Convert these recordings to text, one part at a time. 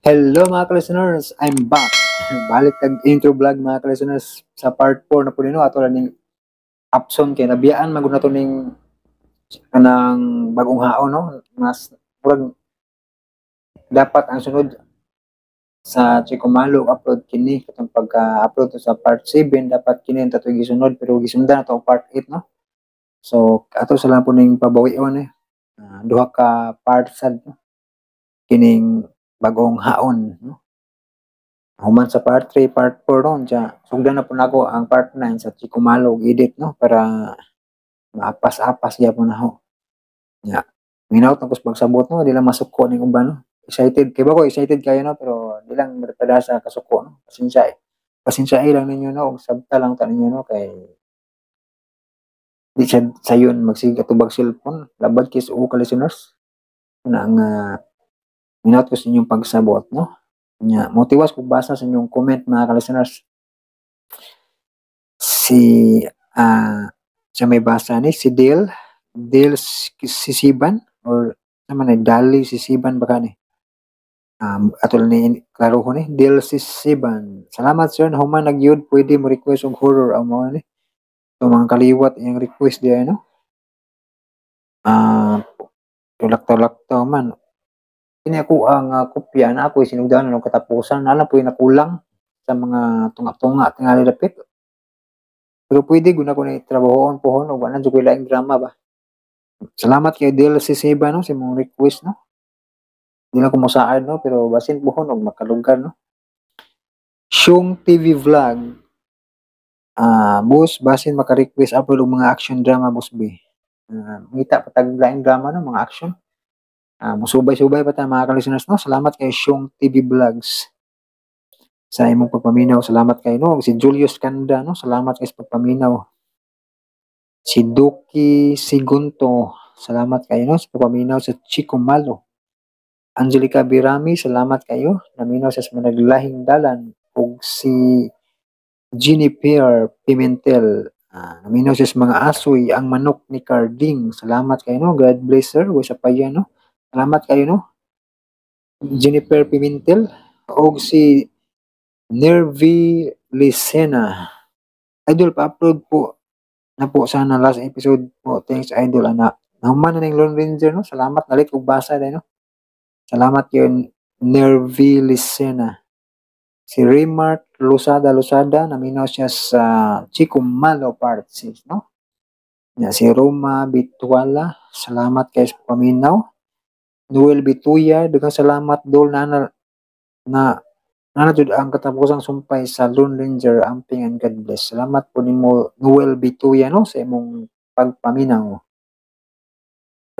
Hello mga listeners, I'm back. Balik kag intro vlog mga listeners sa part 4 na po nino ato ning Upson kay nabiyaan magud nato ning kanang bagong haon no. Mas murag dapat ang sunod sa Chikumalo upload kini katong pagka-upload to sa part 7 dapat kini ang tatoy gisunod pero gisundan nato ang part 8 no. So ato sa lang po ning pabawi-on duha ka part sad no? Kining bagong haon no. Human sa part 3, part 4 ron siya. Sugdan na po nako ang part 9 sa Chikumalo edit no para maapas-apas gyud po na ho. Nya. Minaw tapos pagsabot no di lang masuko ning uban no. Excited kay ba ko excited kayo no pero di lang merpada sa kasuko no. Pasensya eh. Pasensya lang ninyo no ug sabta lang ta ninyo no kay di siya sayon magsige atubag cellphone labad kay sa ka listeners na ang minawt ko sa inyong pagsabot no. Nya motiwas kog basa sa inyong comment mga listeners. Si sa may basa ni si Dale Sisiban or naman ay Dali Sisiban ba kani? Atol ni klaro ko ni Dale Sisiban. Salamat sir na human nagyud pwede mo request og horror ang mga ni. So mga kaliwat yung request diya no. Tulak-tulak to man. Kini ako ang kopya na ako sinugdanan ng katapusan na po yung nakulang sa mga tunga-tunga tingali dapit. Pero pwede guna ko na trabahoon pohon o wala jud ko laing drama ba. Salamat kay Del Sisiba no sa mong request no. Di lang ko mosaad no pero basin pohon og makalugar no. Shung TV vlog. Boss basin maka-request upload og mga action drama boss B. Ngita patag laing drama no mga action. Musubay-subay pa ta mga listeners no. Salamat kay Shung TV vlogs. Sa imong pagpaminaw, salamat kay no. Si Julius Kanda no, salamat kay sa pagpaminaw. Si Duki Sigunto, salamat kayo no sa pagpaminaw sa Chico Malo. Angelica Birami, salamat kayo. Naminaw sa managlahing dalan. Ug si Jennifer Pimentel, naminaw sa mga asoy ang manok ni Carding. Salamat kayo no. God bless her. Wa sa paya no. Salamat kayo no. Jennifer Pimentel ug si Nervi Licena. Idol, pa-upload po na po sana last episode po. Thanks, Idol, anak. Nahuman na ng Lone Ranger, no? Salamat, nalit kong basa din, no? Salamat yun, Nervi Licena. Si Remart Lusada, naminaw siya sa Chico Malo Part 6, no? Si Roma Bituala, salamat kayo sa paminaw. Noel Bituya, daghang salamat, Dol, na jud ang katapusang sumpay sa Lone Ranger amping and God bless. Salamat po nimo Noel Bituya no sa imong pagpaminaw.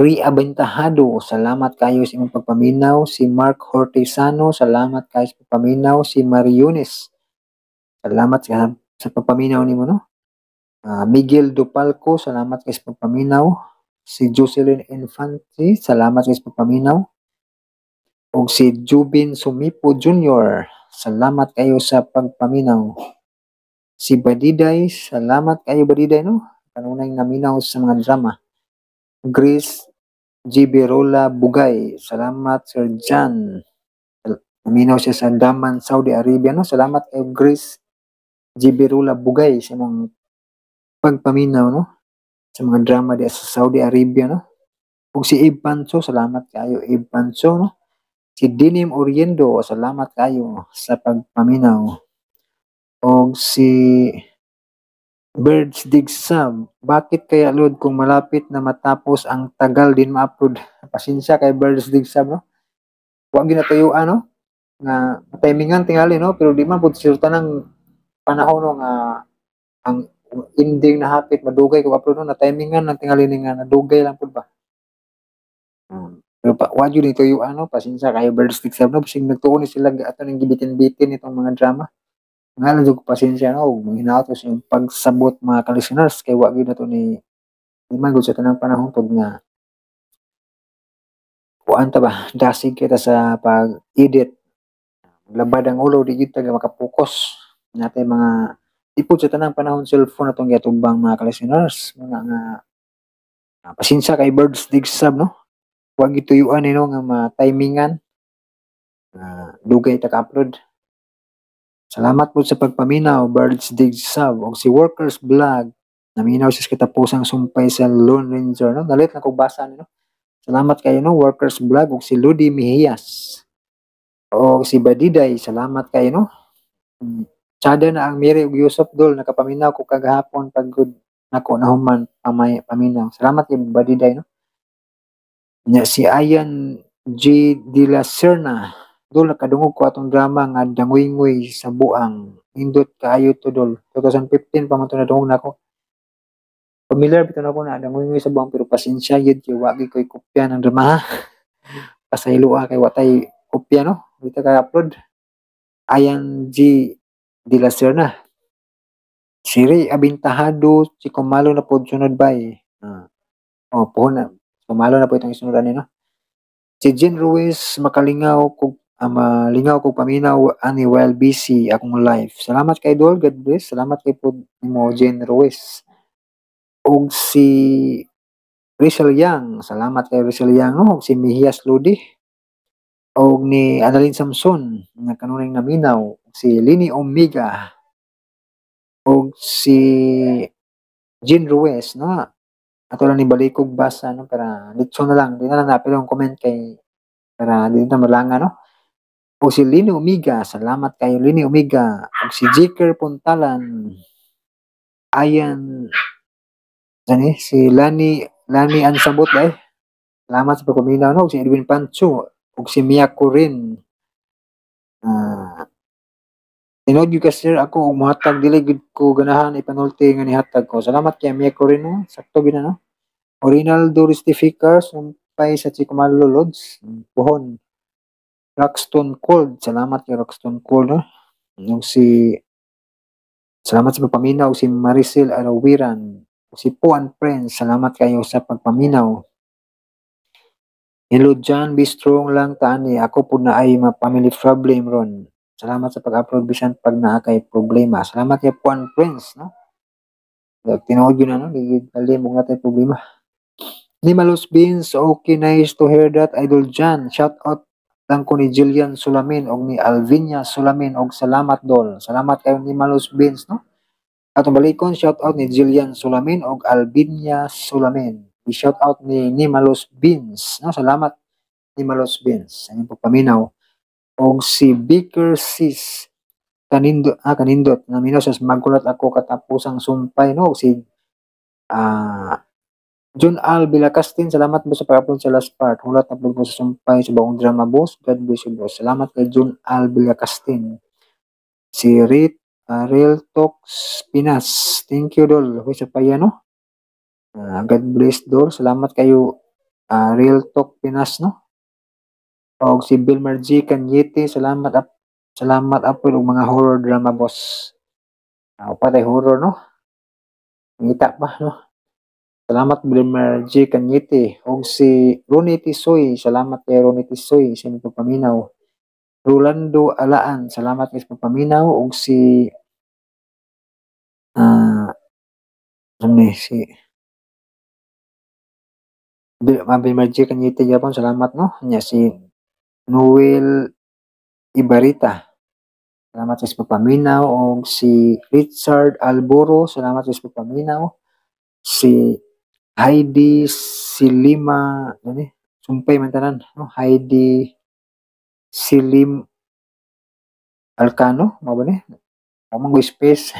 Riabentahado, salamat kayo sa imong pagpaminaw. Si Mark Hortesano, salamat kayo sa pagpaminaw. Si Mariones, salamat sa pagpaminaw nimo no. Miguel Dupalco, salamat kayo sa pagpaminaw. Si Jocelyn Infante, salamat kayo sa pagpaminaw. O si Jubin Sumipo Jr., salamat kayo sa pagpaminaw. Si Badiday, salamat kayo Badiday no. Kanunay naminaw sa mga drama. Grace Giberola Bugay, salamat Sir John. Naminaw siya sa Daman, Saudi Arabia no. Salamat kayo Grace Giberola Bugay sa mga pagpaminaw no. Sa mga drama di sa Saudi Arabia no. O si Ib Pancho, salamat kayo Ib Pancho no. Si Dinim Oriendo, salamat kayo sa pagpaminaw. O si Birds Dig Sub, bakit kaya load kung malapit na matapos ang tagal din ma-upload? Pasensya kay Birds Dig Sub, no? Huwag ginatuyuan, no? Nga timingan tingali, no? Pero di man po silta ng panahon, no? Nga ang ending na hapit, madugay kung upload, no? Na timingan ng tingali nga nadugay lang po ba? Pero pa, wag yun ito yung ano, pasensya kayo Birds Dig Sub, no? Kasi nagtuon sila ato ng gibitin-bitin itong mga drama. Nga lang yung pasensya no, manghinaot yung pagsabot mga ka-listeners kay wag yun na to ni man sa tanang panahon tod nga kuan ta ba dasig kita sa pag-edit labad ang ulo di gyud ta makapokus natay mga ipod sa tanang panahon cellphone atong giatubang mga ka-listeners mga nga pasensya kay Birds Dig Sub no wag gituyuan no nga ma-timingan dugay ta ka-upload. Salamat po sa pagpaminaw, Birds Dig Sub, o si Workers Vlog. Naminaw siya sa katapusang sumpay sa Lone Ranger, no? Nalit na kong basa, no? Salamat kayo, no? Workers Vlog, o si Ludi Mejias. O si Badiday, salamat kayo, no? Tsada na ang Miri ug Yusuf Dol, nakapaminaw ko kagahapon pag good nako nahuman paminaw. Salamat kay Badiday, no? Nya si Ayan G. De La Serna, Dol, nakadungog ko atong drama nga Danguy-nguy sa buang. Indot kaayo to, Dol. 2015 pa man to nadungog na ako. Familiar bitaw na ako na Danguy-nguy sa buang, pero pasensya yun kay wagi ko'y kopya ng drama, ha. Pasayloa kay watay kopya, no? Dito kay upload. Ayan G. De La Serna. Siri Abintahado, si Kumalo na po sunod ba eh. Po na. Kumalo na po itong isunuran no? Si Jen Ruiz, malingaw kog paminaw ani while busy akong life. Salamat kay Dol, God bless. Salamat kay po mo Jen Ruiz. Og si Rizal Yang, salamat kay Rizal Yang, no? Og si Mihias Ludi. Og ni Annalyn Samson, nga kanunay naminaw. Si Lini Omega. Og si Jean Ruiz, no? Ato lang ni balikog basa, no? Para litso na lang. Di na lang napil yung comment kay para di na malanga, no? O si Lini Omega, salamat kayo Lini Omega. O si Jiker Puntalan. Ayan, si Lani Ansabot, salamat sa pagpaminaw, no? O si Edwin Pancho. O si Mia Corin. Tinod yung sir ako, umatag dili gud ko ganahan ipanulti nga nihatag ko. Salamat kay Mia Corin, no? Sakto gina, no? Rinaldo Ristificar, sumpay sa Chikumalo Lods, Puhon. Rockstone Cold, salamat kay Rockstone Cold, no? Yung salamat sa pagpaminaw, si Maricel Arawiran, si Puan Friends, salamat kayo sa pagpaminaw. Hello John, be strong lang tani, ako po na ay ma-family problem ron. Salamat sa pag-upload bisan pag naa kay problema. Salamat kay Puan Friends, no? Tinuod yun na, no? Dali mo nga tayo problema. Ni Malos Beans, okay, nice to hear that, Idol John. Shout out lang ko ni Jillian Sulamin o ni Alvinia Sulamin og salamat Dol. Salamat kayo ni Malos Beans, no? Atong balikon, shout out ni Jillian Sulamin og Alvinia Sulamin. I-shout out ni Malos Beans, no? Salamat ni Malos Beans. Ayun po paminaw. Og si Baker Sis kanindot naminaw sa magkulat ako katapusang sumpay, no? Si John Al Bilacastin, salamat po sa pag-upload sa last part. Hulat upload po sa sumpay sa bagong drama, boss. God bless you, boss. Salamat kay John Al Bilacastin. Si Real Talks Pinas. Thank you, Dol. Huwag sa paya, no? God bless, Dol. Salamat kayo, Real Talk Pinas, no? O si Bilmar G. Kanyete, salamat upload og mga horror drama, boss. Patay horror, no? Ngita pa, no? Salamat Bilmer G. Kanyete. O si Ronnie Tisoy. Salamat kay Ronnie Tisoy sa inyong pagpaminaw. Rolando Alaan. Salamat kay sa pagpaminaw. O si Bilmer G. Kanyete Japon. Salamat, no? Nya si Noel Ibarita. Salamat sa pagpaminaw. O si Richard Alboro. Salamat sa pagpaminaw. Si Heidi Silima, sumpay man tanan, no? Heidi Silim Alcano, mo ba ni? Mo space.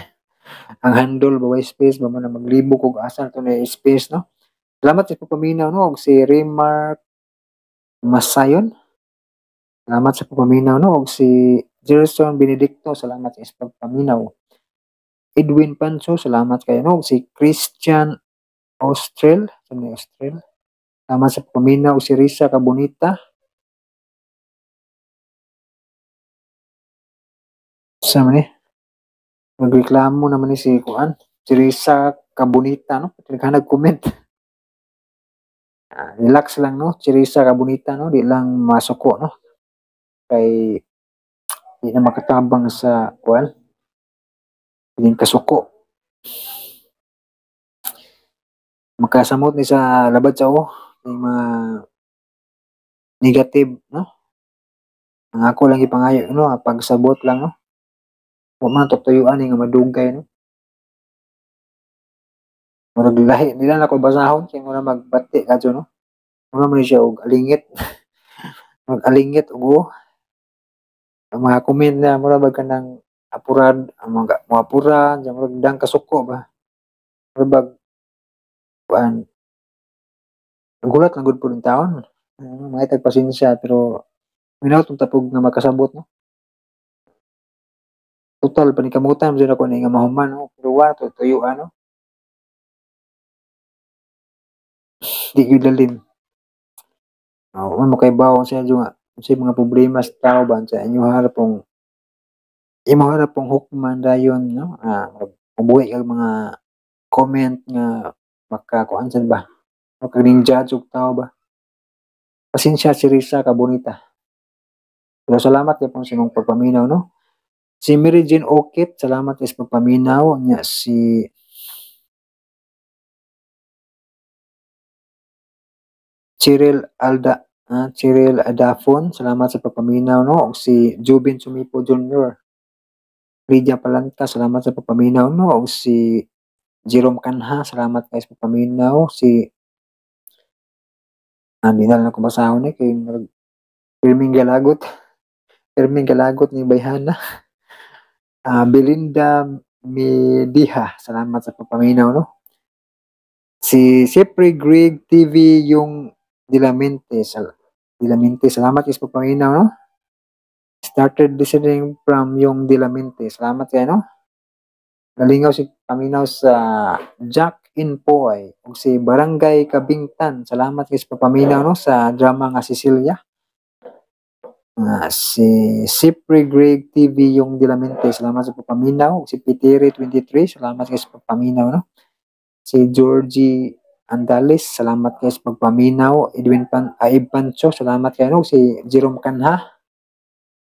Ang handle ba space ba man maglibo kog asa to na space, no? Salamat sa pagpaminaw, no? Og si Remark Masayon. Salamat sa pagpaminaw, no? Og si Jerson Benedicto, salamat sa pagpaminaw. Edwin Pancho, salamat kayo, no? Og si Christian Austral. Salamat sa pagpaminaw. Si Risa Cabonita. Sa man magreklamo naman ni si Kuan. Si Risa Cabonita, no? Nag-comment. Relax lang, no? Si Risa Cabonita, no? Di lang masuko, no? Kay di na makatabang sa Kuan. Hindi kasuko. Makasamot ni sa labad sa yung mga negative, no? Ang ako lang ipangayo, no, pagsabot lang, no. Wa man tutuyuan nga madugay, no. Murag lahi nila na ko basahon kay mura magbati kadto, no. Mura man siya og alingit. Mag-alingit og ang mga comment na mura ba kanang apurad, ang mga moapuran, sa murag dang kasuko ba. Mura bag kuan, nagulat lang gud pud ang taon. Mahitag pasensya pero minaw tong tapog nga makasabot, no. Total panikamutan jud ako ni nga mahuman, no. Pero wa tutuyuan, no. Di gyud lalim. Oo, mo kay bawon sa inyo nga unsay mga problema sa tao ba sa inyo harapong imong harapong hukman dayon, no. Mabuhi kag mga comment nga makakuan sad ba, makaning judge og tao ba. Pasensya si Risa ka bonita. Pero salamat gyapon sa imong pagpaminaw, no. Si Mary Jane Okit, salamat sa pagpaminaw nya si Cheryl Adafon, salamat sa pagpaminaw, no. Og si Jubin Sumipo Jr. Lydia Palanta, salamat sa pagpaminaw, no. Og si Jerome Canha, salamat kay sa pagpaminaw. Si di na lang ako basahon kay Firming Galagot. Firming Galagot ni Bayhana. Belinda Mediha, salamat sa pagpaminaw, no. Si Siyempre Greg TV yung Dilamente, salamat kay sa pagpaminaw, no. Started listening from yung Dilamente, salamat kay, no. Nalingaw si paminaw sa Jack Inpoy ug si Barangay Kabingtan, salamat kay sa pagpaminaw, no, sa drama nga Cecilia. Si Sipri Greg TV yung Dilamente, salamat sa pagpaminaw. Si Pitiri 23, salamat kay sa pagpaminaw, no. Si Georgie Andales, salamat kay sa pagpaminaw. Edwin Pancho, salamat kay, no. Si Jerome Canha,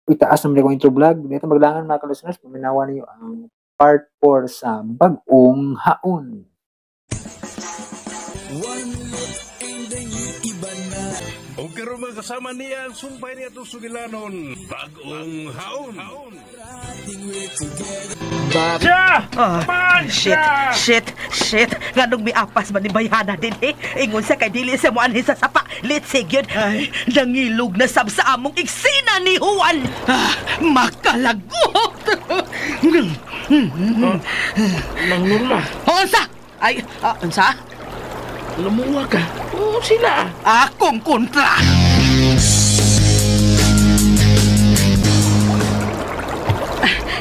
itaas naman akong intro vlog. Dito maglangan mga ka-listeners, paminawan niyo ang part 4 sa Bagong Haon. O karon mga kasama niya ang sumpay niya itong sugilanon. Bagong Haon. Shit. Nganong may apas man ni Bayhana din eh. Ingon sa kay dili sa mo anhi sa sapa. Let's say yun. Nangilog na sab sa among iksina ni Juan. Makalagot. Nang Norma. Unsa? Ay, unsa? Lumuwa ka. Oo, sila. Akong kontra.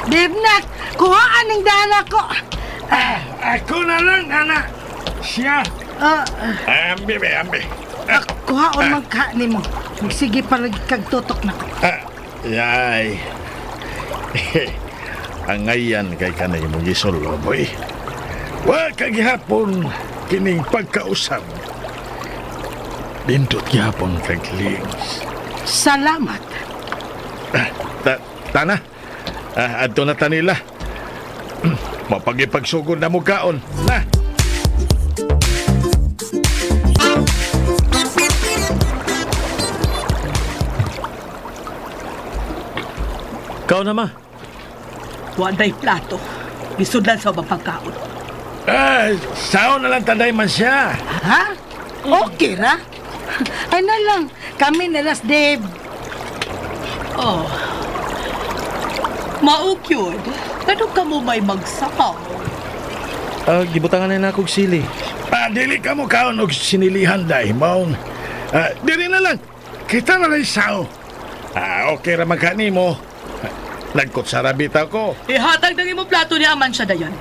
Bibnak, kuhaan ng dana ko. Ako na lang, anak. Siya. Ambi. Kuhaon man ka ni mo. Sige para kagtutok na ko. Yay. Angayan kay kanay mo gisolo, boy. Wa kagihapon kining pagkausap. Bindot gihapon kaglings. Salamat. Tana. Adto na tanila. Mapagipagsugod na mo kaon. Na. Kau na ma. Wanday plato. Bisudlan sa pagkaon. Sao na lang tanday man siya. Ha? Okay ra? Ay na lang, kami nalas Dave. Oh. Maukyod. Ano ka mo may magsapaw? Gibutangan na akong sili. Dili ka mo kaon og sinilihan day, maong. Dili na lang. Kita na lang sao. Okay ra magkani mo. Nagkot sa rabita ko. Ihatag na mo plato ni Aman siya dayan.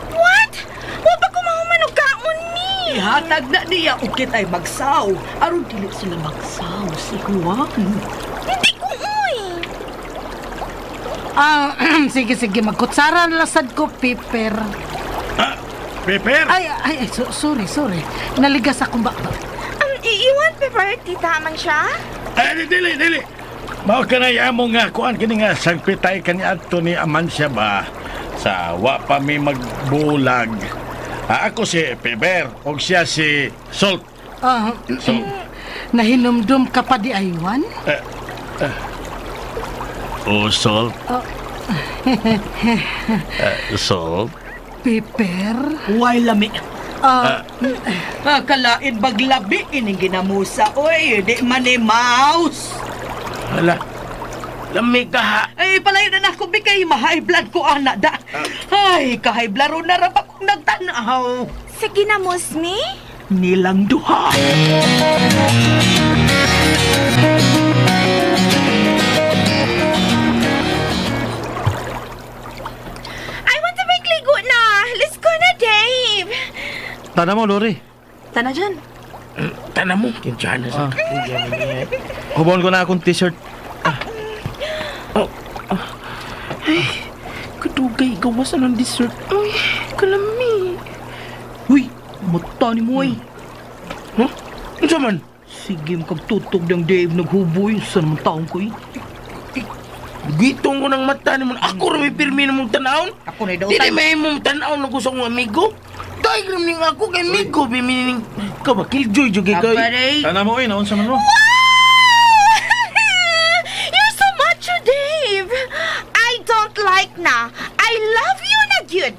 What? Wa pa ko mahuman og kaon ni. Ihatag na niya o kita'y magsaw. Aron dili sila magsaw si Juan. Hindi ko uy. Sige, magkutsara na lasad ko, Piper. Piper? Ay, sorry. Naligas akong bakba. Iiwan, Piper, tita man siya? Dili. Mao ka na yamo nga, kuan kini nga, sagpitay ka ni Adto ni Amansya ba? Sa wa pa mi magbulag. Ako si Piper, o siya si Salt. Nahinumdum ka pa di aywan? Salt? Salt? Pepper? Why lami? Kalain baglabi ining ginamusa. Oy, di man ni mouse. Hala, lamig ka ha. Ay, palayo na ako, bigay ma-high blood ko, anak da. Ay, ka-high blood ro na rap akong nagtanaw. Sige na, Musmi. Nilang duha. I want to make ligo na. Let's go na, Dave. Tana mo, Lori. Tana dyan. Tana mo. Kinsyana sa hubon ko na akong t-shirt. Ay, kadugay gawas ng dessert. Ay, kalami. Uy, mata ni mo eh. Huh? Ano man? Sige, magtutog ng Dave naghuboy. Saan naman taong ko eh? Gitong ko ng mata ni mo. Ako rin may pirmi na mong tanawon. Ako na daw Di may mong tanawon na gusto kong amigo. Diagram ning ako kay amigo. Bimining ka ba? Killjoy jogi kay. Kapare. Tana mo, naon sa man mo. You're so macho, Dave. I don't like na. I love you na gyud.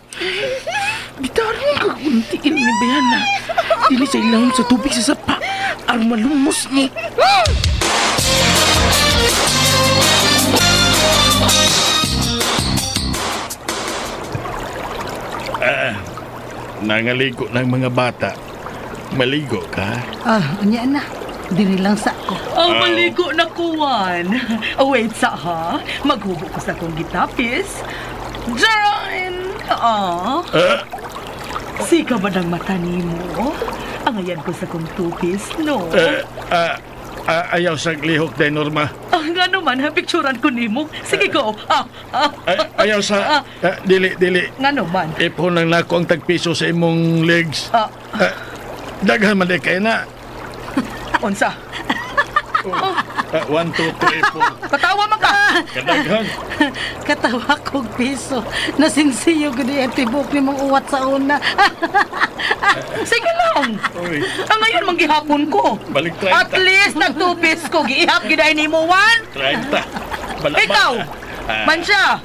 Bitarin ka kuntiin ni Bayana. Dili sa ilahom sa tubig sa sapa. Ang malumos ni. Nangaligo ng mga bata. Maligo ka? Anya na. Diri lang sa ko. Ang maligo na kuwan. Wait sa ha. Maghubo ko sa kong gitapis. Join! Sika ba ng mata ni mo? Ang ayan ko sa kong tupis, no? Ayaw sa lihok day, Norma. Nga naman, ha, picturean ko ni mo. Sige, go. Ayaw sa... dili. Nga naman. Ipon lang na ako ang tagpiso sa imong legs. Daghan man di kayo na. Unsa? 1, 2, 3, 4. Katawa man ka! Kadaghan. Katawa kong piso. Nasinsiyo ko di tibok ni mong uwat sa una. Sige lang. Uy, Ang ngayon manggihapon ko. balik 30. At least nagtupis ko. Giihap giday ni mo, Juan. 30. Bala, Ikaw, Mansya,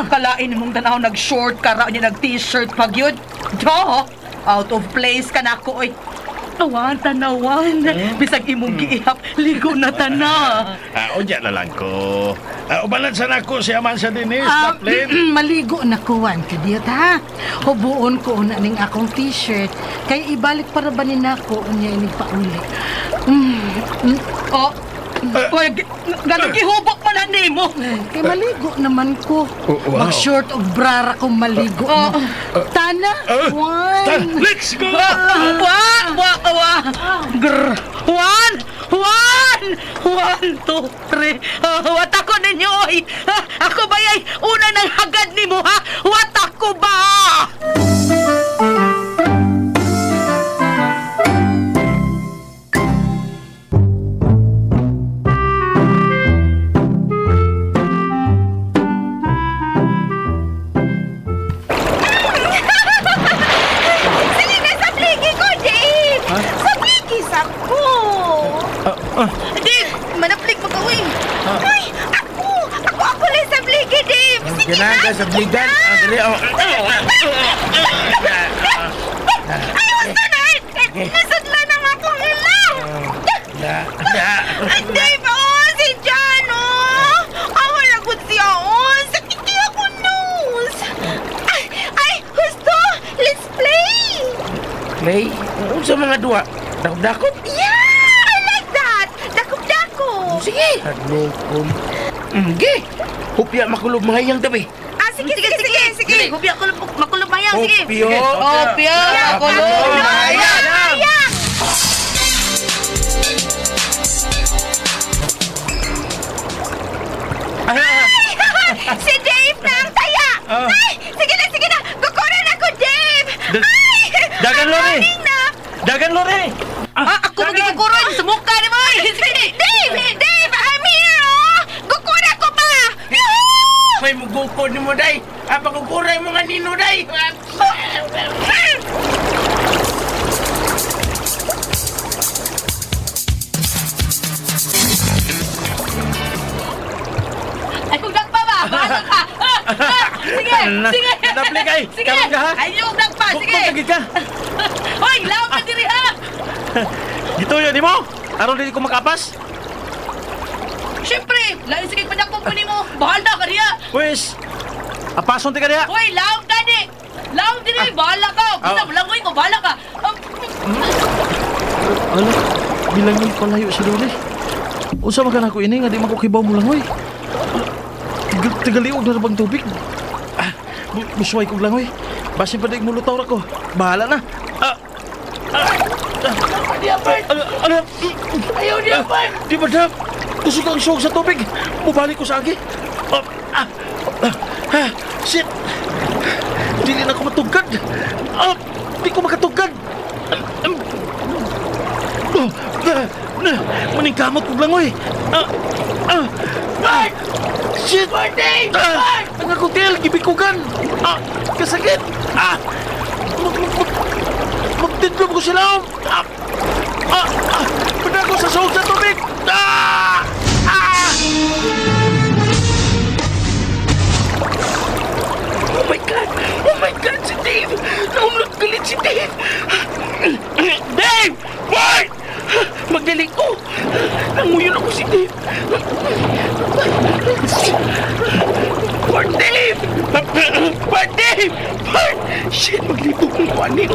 kalain mong tanaw nag-short ka ra niya nag-t-shirt pag yun. Jo, out of place ka na ako, oy. Awan, tanawan. Bisag imong giihap, ligo na tana. Unya na lang ko. Ubalansan ako si Amansa Denise. Taplin. Maligo na kuwan ka diyot ha. Hubuon ko na ning akong t-shirt. Kay ibalik para ba ni nako niya inig pauli. Oy, ganun gihubok man na nimo. Kay maligo naman ko. Wow. Mag-short of bra ko maligo na. Tana, one. Let's go! Grr. One, 2, 3. Wat ako ninyo, oy. Ako ba yay una ng hagad ni mo, ha? Wat ako ba? Sige na sa pligi ko, Dave. Sa pligi sa ko. Dave, manaplik mo ka, uy. Ay, ako lang sa pligi, Dave. Sige na. Ganaga sa bligan. Ang dali. Ay, gusto na. Nasudla na nga akong ilaw. Dave, si John, Awa na ko siya, sakit kaya ako nose. Ay, gusto. Let's play. Play? Sa mga duwa. Dakot-dakot. Yeah, I like that. Dakop-dako. Sige. Hadlokom. Sige. Hupya makulob mahayang tabi. Sige. Hubya ko makulog mayang, sige. Hupyo. Hupya, makulog mayang. Si Dave na ang taya! Ay! Sige na! Kukunan ako, Dave! Ay! Dagan, Lori! Morning na! Dagan, Lori! Ako magkikuron sa mukha ni mo. Dave! I'm here, Kukunan ko ba? Yuhuu! May mugukod ni mo, day. Apa kukuray mo nga nino, day. Sige, sige. Nadapli kay. Sige. Karon ka ha? Ayaw nagpa, sige. Bukbog ka. Hoy, laom ka diri ha. Gituyo ni mo. Aron dili ko makapas. Siyempre, lain sige padakong ko nimo. Bahala ka diya. Pues, apason ti ka diha. Hoy, laom ka di. Laom diri, bahala ka. Basta langoy ko, bahala ka. Ala, bilang yung palayo si Loli. Unsa man kana ko ini nga di man ko kibaw mo langoy. Tigaliog na bang tubig. Busway kog langoy. Basin pa di mulutaw ra ko. Bahala na. Ano? Ayaw niya pa. Di ba dam? Gusto kang siyog sa tubig. Mubalik ko sa agi. Shit! Dili na ako matugad. Di ko makatugad. Maningkamot ko langoy. Shit! Ang akotel, gibikugan. Kasakit. Magtidlom ko sila. Pwede ako sa sahog sa tubig. Oh my God! Oh my God! Si Dave! Naunod galit si Dave! Dave! Bart! Magdaling ko! Nanguyon ako si Dave! Bart, Dave! Bart, Dave! Bart! Shit! Maglibog ng kuwani!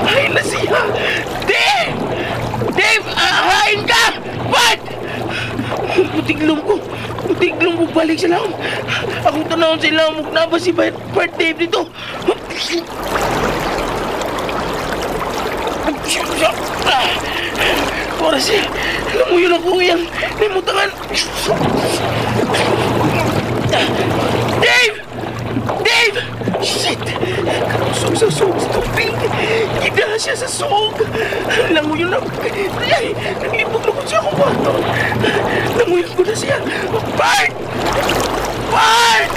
Ay na siya! Dave! Dave! Hain ka! Bart! Butiglong ko! Butiglong ko balik sa laom! Akong tanawin sa laom! Huwag na ba si Bart Dave dito? Oras eh! Alam mo yun ako yung limutangan! Dave! Dave! Shit! Kalusog sa sog sa tubig! Gida siya sa sog! Alam mo yun ako! Ay! Naglibog na ko siya akong bato! Nanguyan ko na siya! Bart! Bart!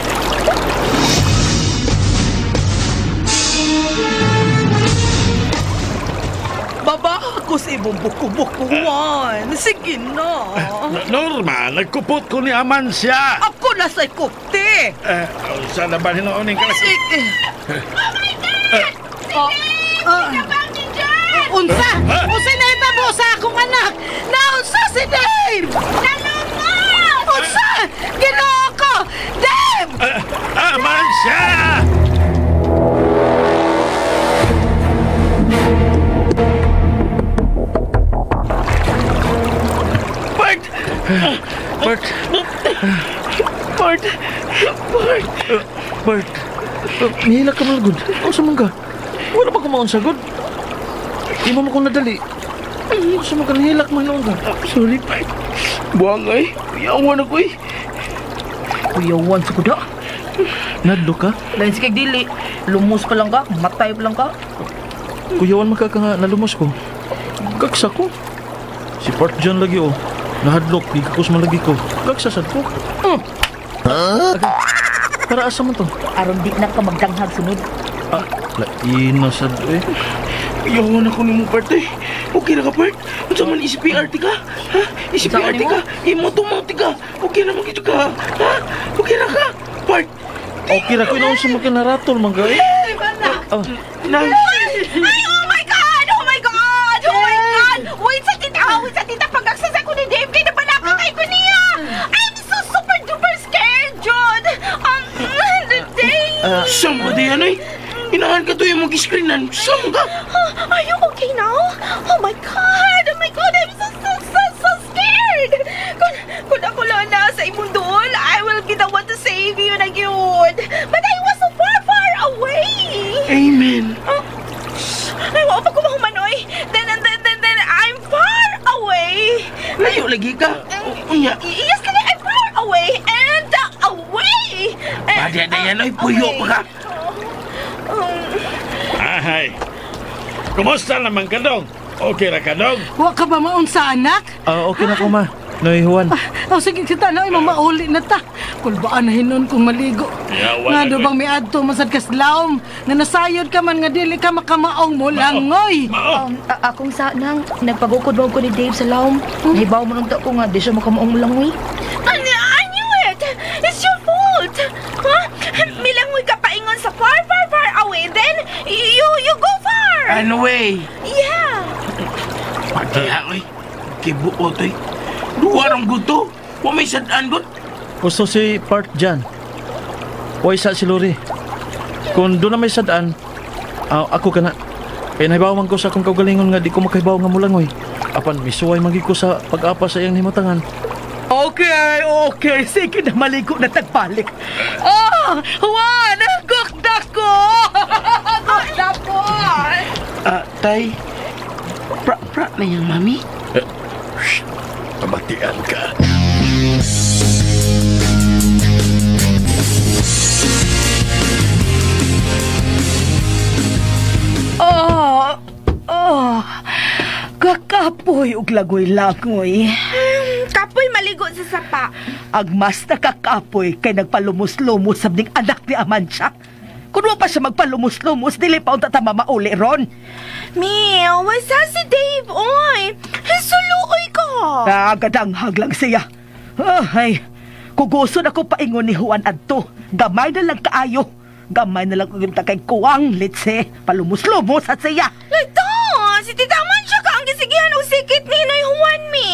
Baba ako sa ibong buko-bukuan. Sige na. Norma, nagkupot ko ni Amansya. Ako na sa ikupti. Sana ba hinoonin ka? Sige. Unsa? Unsa na itabo sa akong anak? Naunsa si Dave? Nalunod! Unsa? Ginoo ko! Dave! Amansya! Bart! Bart! Bart! Nihila ka malagod. Ano sa man ka? Wala ba kumaon sa god? Di mo kong nadali. Ano sa man ka nihilak man noon ka? Sorry, Bart. Buwang ay. Kuyawan ako eh. Kuyawan sa kuda. Nadlo ka? Lain sige dili. Lumos pa lang ka. Matay pa lang ka. Kuyawan makaka nga nalumos ko. Kaksa ko. Si Bart dyan lagi oh. Nahadlok, di kakos malagi ko. Kagsasad ko. Para asa man to? Aron di na ka magdanghag sunod. Laina sad eh. Kuyawan ako ni mo, Bart eh. Okay na ka, Bart? Ano sa man ICPR ka? Ha? ICPR ka? Imo tumang ka. Okay na magito ka. Ha? Okay na ka, Bart? Okay ra ko na sa mga naratol mga eh. Nang... Ay, oh my God! Oh my God! Oh my God! Wait sa tita! Wait sa tita! Pag-access ako ni Dave, kaya napanakatay ko niya! I'm so super duper scared, Jude! The day... Saan ba di yan eh? Inahan ka to yung mag-screenan. Saan ka? Are you okay now? Oh my God! Oh my God! I'm so scared! Kung ako lang na sa imundol, I will be the one to save you na yun! But I was so far away! Amen. Ay, wala pa kumahumanoy! Then I'm far away! Layo lagi ka. Unya. Yes, kaya I'm far away and away! Badya na yan ay puyo pa ka. Ahay. Kumusta naman ka, Dong? Okay ra ka, Dong? Wa ka ba maunsa anak? Okay na ko ma. Noy Juan. Sige kita na, mamauli na ta. Kulbaan na hinon kung maligo. Yawan Nga na do ko. bang may adto masad kas laom nga nasayod ka man nga dili ka makamaong mo langoy. Mao. Akong sanang nagpagukod mo ko ni Dave sa laom. Nahibaw mo nung ko nga di siya makamaong langoy. I knew it! It's your fault! Huh? kibuo to'y. Duwa rang guto. Wa may sadaan gud. Gusto si Part dyan. O isa si Lori. Kung doon na may sadaan, ako ka na. Kaya nahibawan ko sa akong kaugalingon nga di ko makahibaw nga mulangoy. Apan misuway magi ko sa pag-apa sa iyang himutangan. Okay. Sige na maligo na tagbalik. Juan! Gokda ko! Gokda ko! Tay, pra na yung mami. Pabatian ka. Kakapoy ug lagoy-lagoy. Kapoy maligo sa sapa. Agmas na kakapoy kay nagpalumos-lumos sabning anak ni Amansya. Kung wa pa siya magpalumos-lumos, dili pa unta ta mamauli ron. Mia, wasa si Dave, oy. Suluoy ko. Nagadanghag lang siya. Ay, kuguso na ko paingon ni Juan adto. Gamay na lang kaayo. Gamay na lang kung kay kuwang litse. Palumos-lumos at siya. Lito, si Tita Amansya ka ang gisigihan o sikit ni Noy Juan, mi.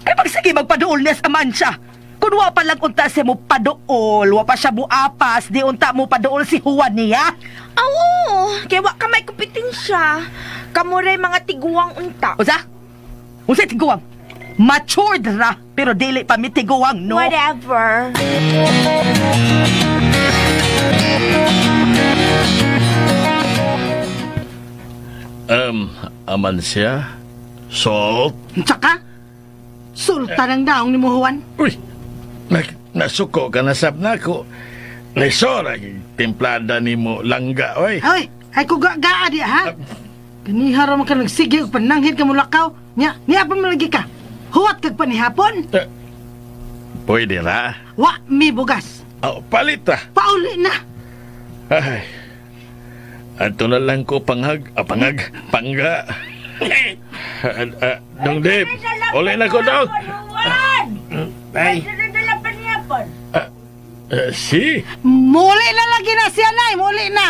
Kay pagsige magpaduol niya sa Amansya. Kung wa pa lang unta siya mo paduol, wa pa siya mo apas, di unta mo paduol si Juan niya. Oo, kaya wa ka may kompetensya. Kamuray mga tiguang unta. Usa? Usa tiguang? Matured ra, pero dili pa mi tiguang, no? Whatever. Amansya? Salt? Tsaka, sultan ang daong ni mo, Juan. Uy! Nasuko ka na sab na ko. Lesora, templada ni mo langga, oy. Ay kugagaa di, ha? Ganihara mo ka nagsige o pananghid ka mo lakaw. Niya pa malagi ka. Huwat kag panihapon. Pwede na. Wa, mi bugas. Palit na. Pauli na. Ay. Ato na lang ko pangga. Dong Dip, uli na ko, Dong. Tay. Si? Muli na lagi na siya, Nay. Muli na.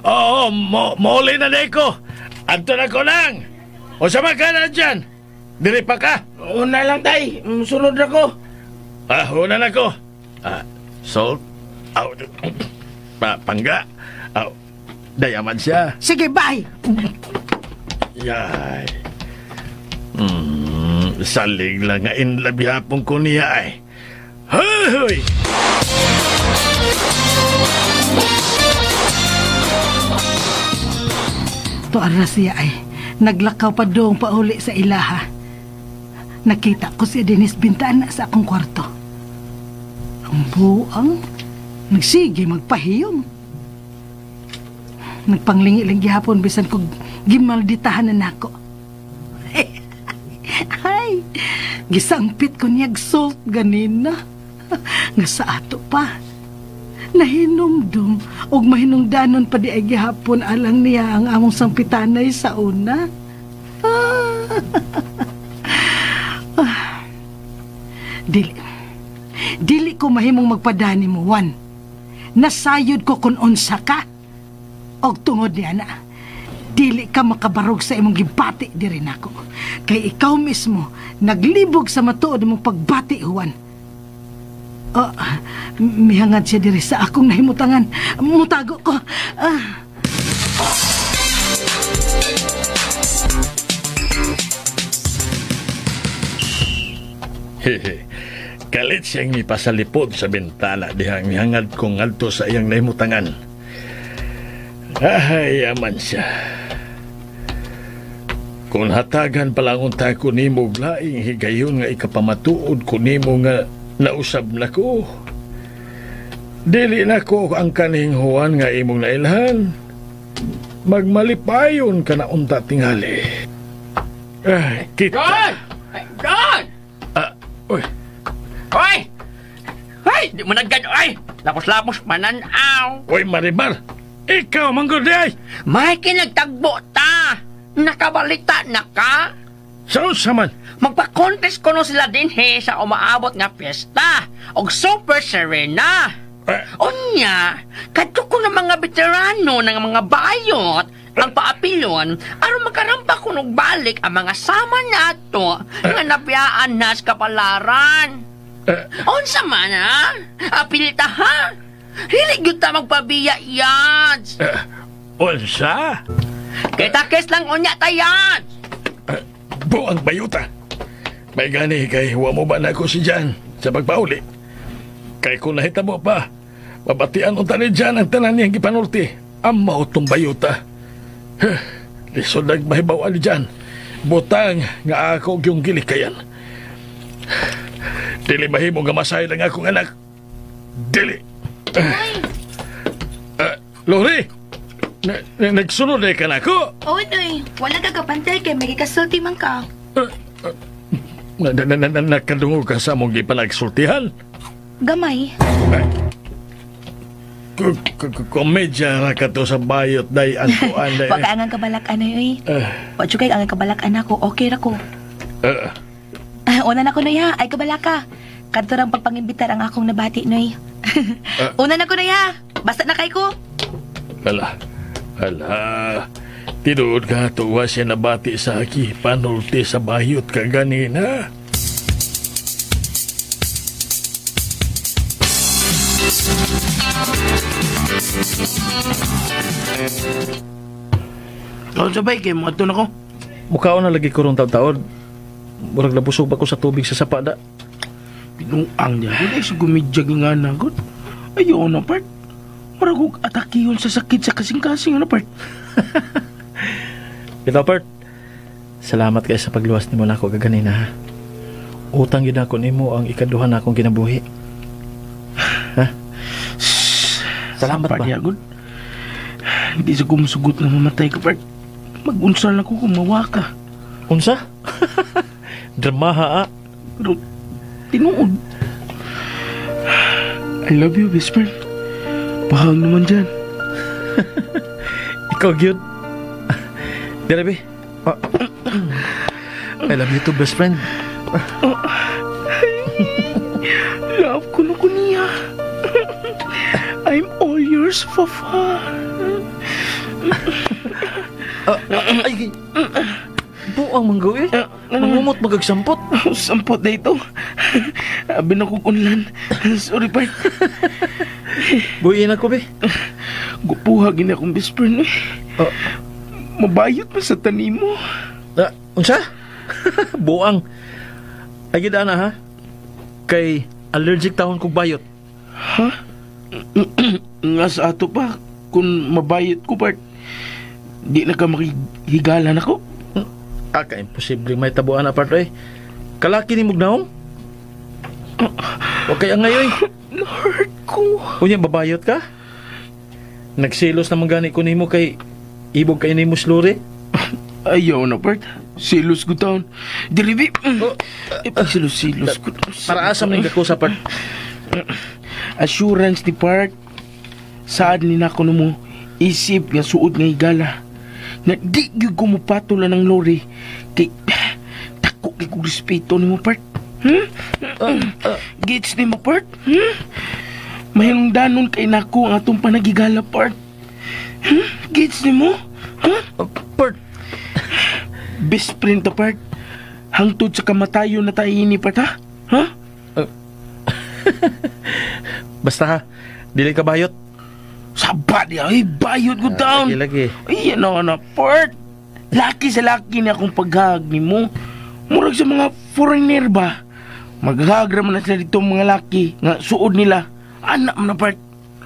Oo, muli na ko. Ato na ko lang. O sama ka na dyan. Dili pa ka. Una lang, tay. Sunod na ko. Una na ko. Salt. Pangga. Dayaman siya. Sige, bye. Yay. Salig lang nga inlabi hapon ko niya ay. Hoy! Tuara siya ay naglakaw pa doong pauli sa ilaha. Nakita ko si Dennis Bintana sa akong kwarto. Ang buang nagsige magpahiyom. Nagpanglingi-lingi hapon bisan ko gimalditahan na nako. Ay, gisangpit ko niyag salt ganina. Nga sa ato pa. Nahinumdum og mahinungdanon pa di ay gihapon alang niya ang among sangpitanay sa una. Dili ko mahimong magpadani mo, Juan. Nasayod ko kung unsa ka. Og tungod niya na, dili ka makabarog sa imong gibati diri nako. Kay ikaw mismo naglibog sa matuod mong pagbati, Juan. Mihangad siya diri sa akong nahimutangan. Mutago ko. Kalit siyang ipasalipod sa bintana dihang hangad kong ngadto sa iyang nahimutangan. Ay, Amansya. Kung hatagan palang unta ko nimo laing higayon nga ikapamatuod ko nimo nga nausab na ko. Dili na ko ang kaning Juan nga imong nailhan. Magmalipayon ka na unta tingali. Ay, kita. John! Uy. Hoy! Hoy! Di mo naggan, oy! Lapos-lapos mananaw. Uy, Marimar. Ikaw, manggod ay! May kinagtagbo ta! Nakabalita na ka? Saan saman? Magpa-contest ko no sila din sa umaabot nga piyesta og Super Serena. Unya, kadto ko ng mga veterano ng mga bayot ang paapilon aron makarampa kunog balik ang mga sama nato nga nabiyaan nas kapalaran. Unsa man ha? Apilita ha? Dili gyud ta magpabiya yads. Unsa? Kay takes lang unya tayad. Buang bayuta. May gani kay huwa mo ba na ako si Jan sa pagpauli? Kay kung nahitabo pa, mabatian unta ni Jan ang tanan niyang gipanulti. Amaw tong bayuta. Lisod nagmahibaw ni Jan. Butang nga ako yung gilikayan. Dili mahimo nga masay lang akong anak. Dili. Lori, nagsunod ka na ako? Oo, Noy. Wala ka kapantay kay may kasulti man ka. Nakadungog ka sa mong gipanagsultihan? Gamay. Komedya ra ka to sa bayot day antuan day. Wag ka angang kabalak-an, Noy. Wag kay angang kabalak-an ako. Okay ra ko. Una na ko, Noy, ha. Ay, kabalak ka. Kadto rang pagpangimbitar ang akong nabati, Noy. Una na ko, Noy, ha. Basta na kay ko. Hala. Tinuod ka tuwa siya nabati sa aki. Panulti sa bayot ka ganina. Taon sabay kay mo ato na ko. Mukhaon na lagi ko rong taon-taon. Murag nabusog ako sa tubig sa sapada. Pinuang niya. Hindi sa gumidyag nga nagot. Ayaw na part. Maragog atake yun sa sakit sa kasing-kasing na part. Ito, Bert. Salamat kayo sa pagluwas ni mo na ako kaganina, ha? Utang yun ako ni mo ang ikaduhan na akong kinabuhi. Ha? Salamat ba? Pagyagon. Hindi sa gumusugot na mamatay ka, part. Mag-unsal ako kung mawa ka. Unsa? Dramaha, Pero tinuod. I love you, best friend. Bahang naman dyan. Ikaw, Gyud. Dirabi. I love you too, best friend. Love ko na ko niya. I'm all yours, Fafa. Ay, buang manggaw eh. Mangumot magagsampot. Sampot na ito. Abi na kong unlan. Sorry, part. Buyin ako, be. Gupuhagin akong best friend, eh. Mabayot pa sa tanim mo. Unsa? Buang. Ay, gida na, ha? Kay allergic taon kong bayot. Ha? Nga sa ato pa, kung mabayot ko, part, di na ka makihigalan ako. Imposible may tabuan na part, eh. Kalaki ni Mugnaong? Huwag kaya ngayon. Lord ko. Kunya, babayot ka? Nagsilos naman gani ko nimo kay ibog kay nimo sluri? Ayaw na, part. Silos ko taon. Dilibi. Ipagsilos-silos ko. Para asam ning kako sa part. Assurance ni part. Saan ni nako mo isip nga suod nga higala. Na di gyud ko mopatulan ng lori kay tako kay kong respeto nimo, part. Gets ni mo, part? Mahingdanon kay nako ang atong panagigala, part. Gets ni mo? Part. Best friend to, part. Hangtod sa kamatayon na tayo ini, part, ha? Ha? Basta ha, dili ka bayot. Sabat niya, ay, bayot ko down. Lagi. Ay, ano na, part. Laki sa laki na akong paghag ni mo. Murag sa mga foreigner ba? Maghagra man na sila dito mga laki nga suod nila. Anak mo na, part.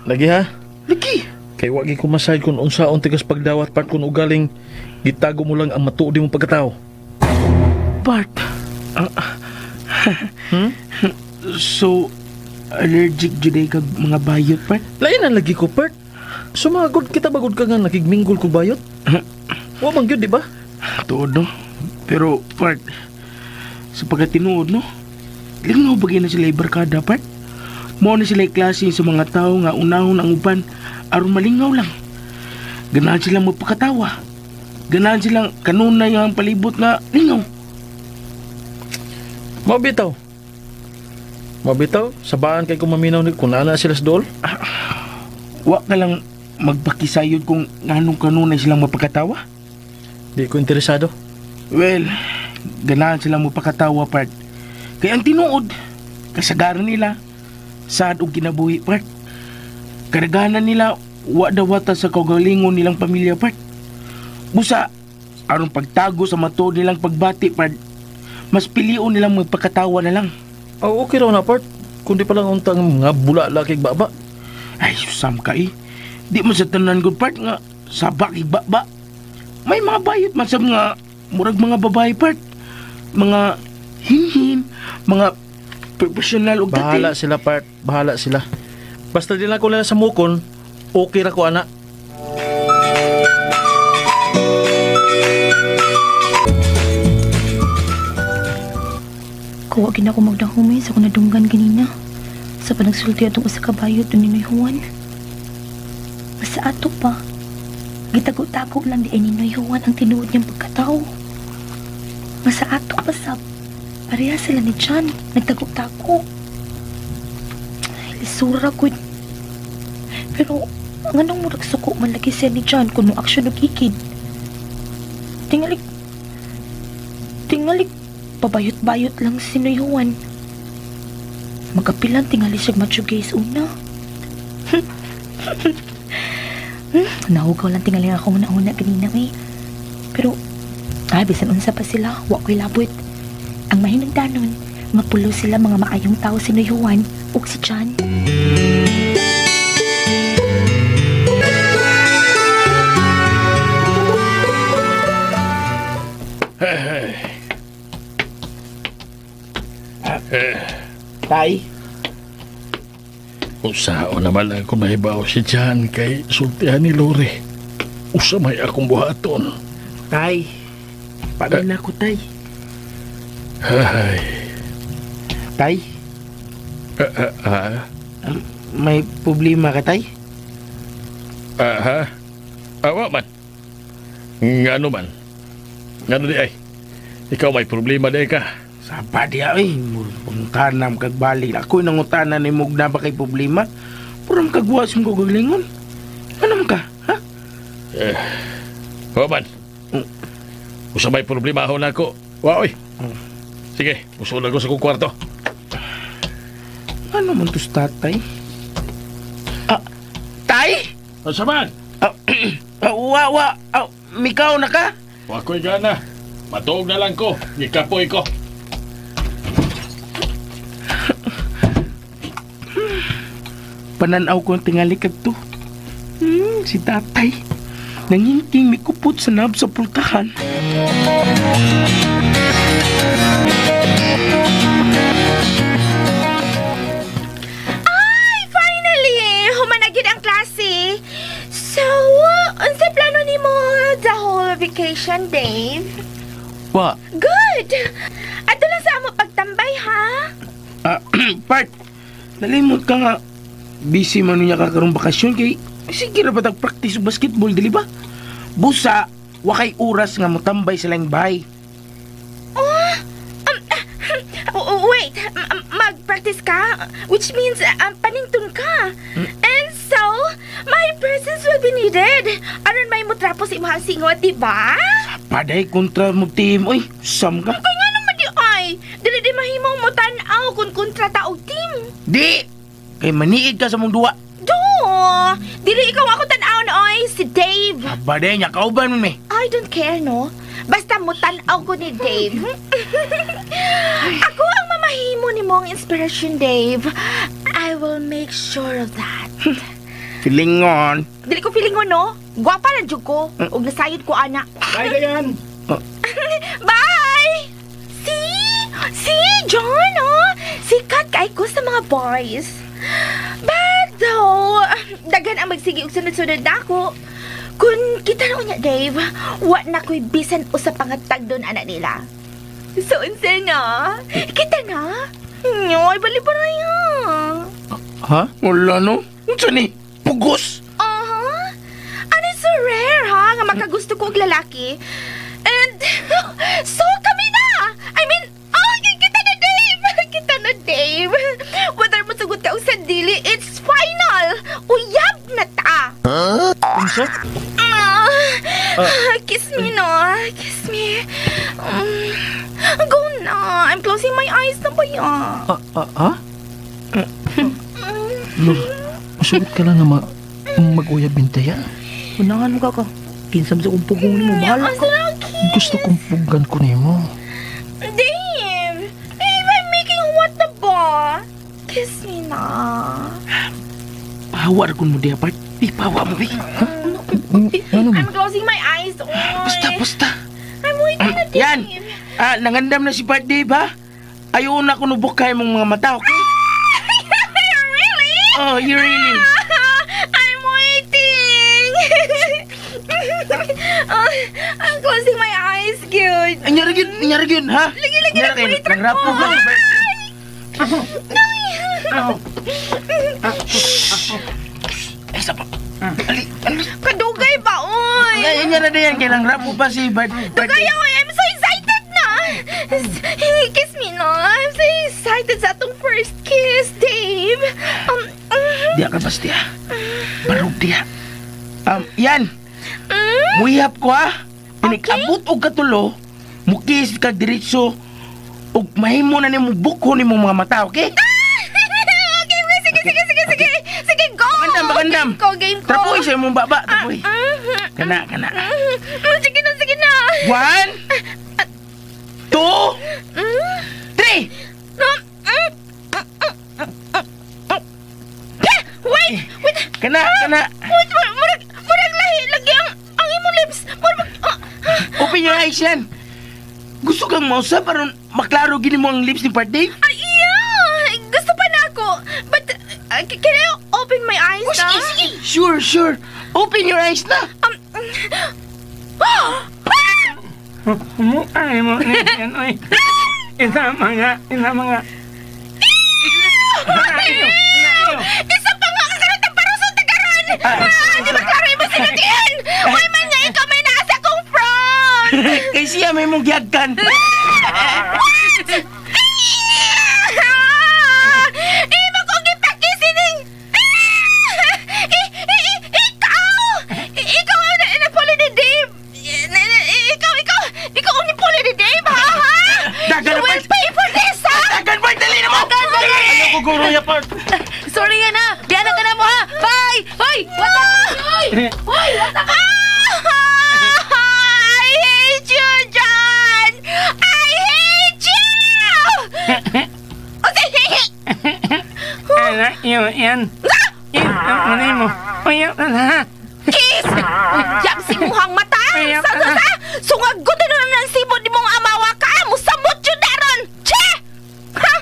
Lagi ha? Lagi. Kay wagi ko masayad kung unsaon tigas pagdawat, part, kung ugaling gitago mo lang ang matuod mong pagkatao. Part. So, allergic juday kag mga bayot, part? Lain ang lagi ko, part. Sumagod kita bagod ka nga nakigminggol ko bayot. Wa man gyud, di ba? Tuod, no? Pero, part, sa pagkatinuod, no? Lingaw bagay na sila ibarkada, part? Mo na sila klase sa mga tao nga unahon ang uban aron malingaw lang. Ganahan silang magpakatawa. Ganahan silang kanunay ang palibot nga lingaw. Mabitaw, sabaan kay kumaminaw ni kung na sila sa dool. Wa ka lang magpakisayod kung nganong kanunay silang mapagkatawa? Di ko interesado. Well, ganahan silang mapakatawa, part. Kaya ang tinuod, kasagaran nila, sad og kinabuhi, part. Karaganan nila, wada-wata sa kagalingon nilang pamilya, part. Busa, aron pagtago sa mato nilang pagbati, part, mas pilion nilang magpakatawa na lang. Oh, okay raw na, part. Kundi pa lang untang mga bula lakig baba. Ay, susam ka eh. Di man sa tanan good part nga, sabak baba. May mga bayot man sa mga, murag mga babae, part. Mga hinhin, mga professional o Bahala sila, part. Bahala sila. Basta di lang ko nila sa mukon, okay ra ko, ana. Kuwagin ako magdahumay sa kunadunggan ganina. Sa panagsulti atong usa ka bayot ni Ninoy Juan. Sa ato pa, gitago-tago lang di ay Ninoy Juan ang tinuod niyang pagkatao. Sa ato pa sab, pareha sila ni John, nagtago-tago. Lisura gud. Pero, nganong murag suko man lagi siya ni John kung mo aksyon o kikid. Tingali, pabayot-bayot lang si Noy Juan. Magapilan tingali siya matsugay sa una. Nahugaw lang tingali ako una-una ganina eh. Pero, bisan unsa pa sila, wa ko'y labot. Ang mahinagdanon, mapulo sila mga maayong tao si Noy Juan ug si John. Tay, Usao naman lang kung mahibaw si Jan kay sultihan ni Lore. Usa may akong buhaton. tay. Paano na ako, tay? Ay. Tay, may problema ka, tay? Awa man. Ngano man? Ngano di ay? Ikaw may problema di ka? Sapa diya, pangtanam kag balik. Ako'y nangutanan ni Mug na ba kay problema? Puram kagwas mo kagalingon. Anam ka, ha? Awa man. Usa may problema ako na ako. Waoy. Sige, usulan ko sa kong kwarto. Ano man tos tatay? Tay? Asa man? Mikaw na ka? Wa ko'y gana. Matuog na lang ko. Gikapoy ko. Pananaw ko ang tingali kadto. Si tatay. Nangingking mikupot sa nab sa pultahan. Ay, finally! Humanagid ang klase. So, unsa plano nimo the whole vacation, Dave? Wa? Good! Ato lang sa amo pagtambay, ha? Part, nalimot ka nga. Busy man niya kakarong bakasyon kay sige ra ba tag-practice basketball, dili ba? Busa, wakay oras nga motambay silang bahay. Wait, mag-practice ka? Which means panington ka. And so, my presence will be needed. Aron may mutrapo si imahang singot, diba? Paday kontra mo team. Uy, sam ka. Kaya nga naman di ay. Dili mahimong mo tanaw kung kontra tao team. Di! Kay maniid ka sa mong duwa. Do! Dili ikaw ako tanaw na oy, si Dave. Paday niya, kauban mo me. I don't care, no? Basta mo tanaw ko ni Dave. Ako ang mamahimo ni mong inspiration, Dave. I will make sure of that. Filingon. Dili ko feelingon, no? Gwapa lang jud ko. Ug nasayod ko, ana. Ay, Dayan! Bye! See, John, oh? Sikat kay ko sa mga boys. But though, dagan ang magsigi og sunod-sunod nako. Kung kita na unya, Dave, wa na ko'y bisan usa pangatag doon anak nila. So, unsa na? Kita na? Nyoy, balibaraya. Ha? Wala no? Unsa ni? Pugos? Ano so rare, ha? Nga makagusto ko og lalaki. And, so kami na! I mean, kita na, Dave! Kita na, Dave! Whether mo sugot ka o sandili, it's final! Uyab na ta! unsa? Kiss me, no? Kiss me. Go na. I'm closing my eyes na ba yan? Lord, masugot ka lang nga mag-uyab bintaya. Unangan ka ka. Kinsam sa kong pugong mo, bahala ka. Gusto kong pugan ko nimo. Dave! Dave, I'm making what the ba? Kiss me na. Pahawa ra kun mo diya, part. Ipawa mo, Ano mo? I'm closing my eyes. Oy. Basta. I'm waiting na, Dave. Yan. Nangandam na si Part Dave, ha? Ayaw na ko nubukay mong mga mata, okay? Really? Oh, you really. I'm waiting. I'm closing my eyes, cute. Anyari yun, ha? Lagi, wait. Nagrapo ka. Isa pa. Kadugay ba, oy? Anyari na yan, kailang rapo pa si Bart. Kaya, oy, I'm so excited na. Kiss me, no? I'm so excited sa atong first kiss, Dave. Diya ka basta, ha? Barog diya. Yan. Muihap ko, ha? Pinig-abot o katulo, mukis ka diretso, ug mahimo na nimo bukho nimo mga mata, okay? Sige, go! Magandam. Game ko. Trapoy sa imong baba, trapoy. Kana. Sige na. 1, 2, 3. Wait! Kana. Wait, murag lahi lagi ang imong lips. Open your eyes yan. Gusto kang mausa para maklaro gini mo ang lips ni Part Dave? Ay, yeah! Gusto pa na ako. But, can I open my eyes na? Sige. Sure. Open your eyes na. Ay mo yan, oy. Isa mga. Isa pa nga kakarot ang parusong tagaran! Di ba klaro yung masinatian? Uy man nga ikaw may nasa kong front! Kay siya may mong giyagkan. Iba kong ipakisining! Ikaw ang napuli ni Dave! Ikaw ang napuli ni Dave, ha? Dagan You na, will Part. pay for this, ha? Dagan, Part. Dali na mo. Ayaw ko guro ya, Part. Sorry nga na. Diyan ka na mo, ha? Bye! Hoy! Wata ka! I hate you, John! I hate you! Yan. Ano mo? Ayaw na. Kiss! Yap si muhang mata! Sa! Sungagod na nun ang sibod ni mong amawa ka! Musamot yun daron! Che! Ha?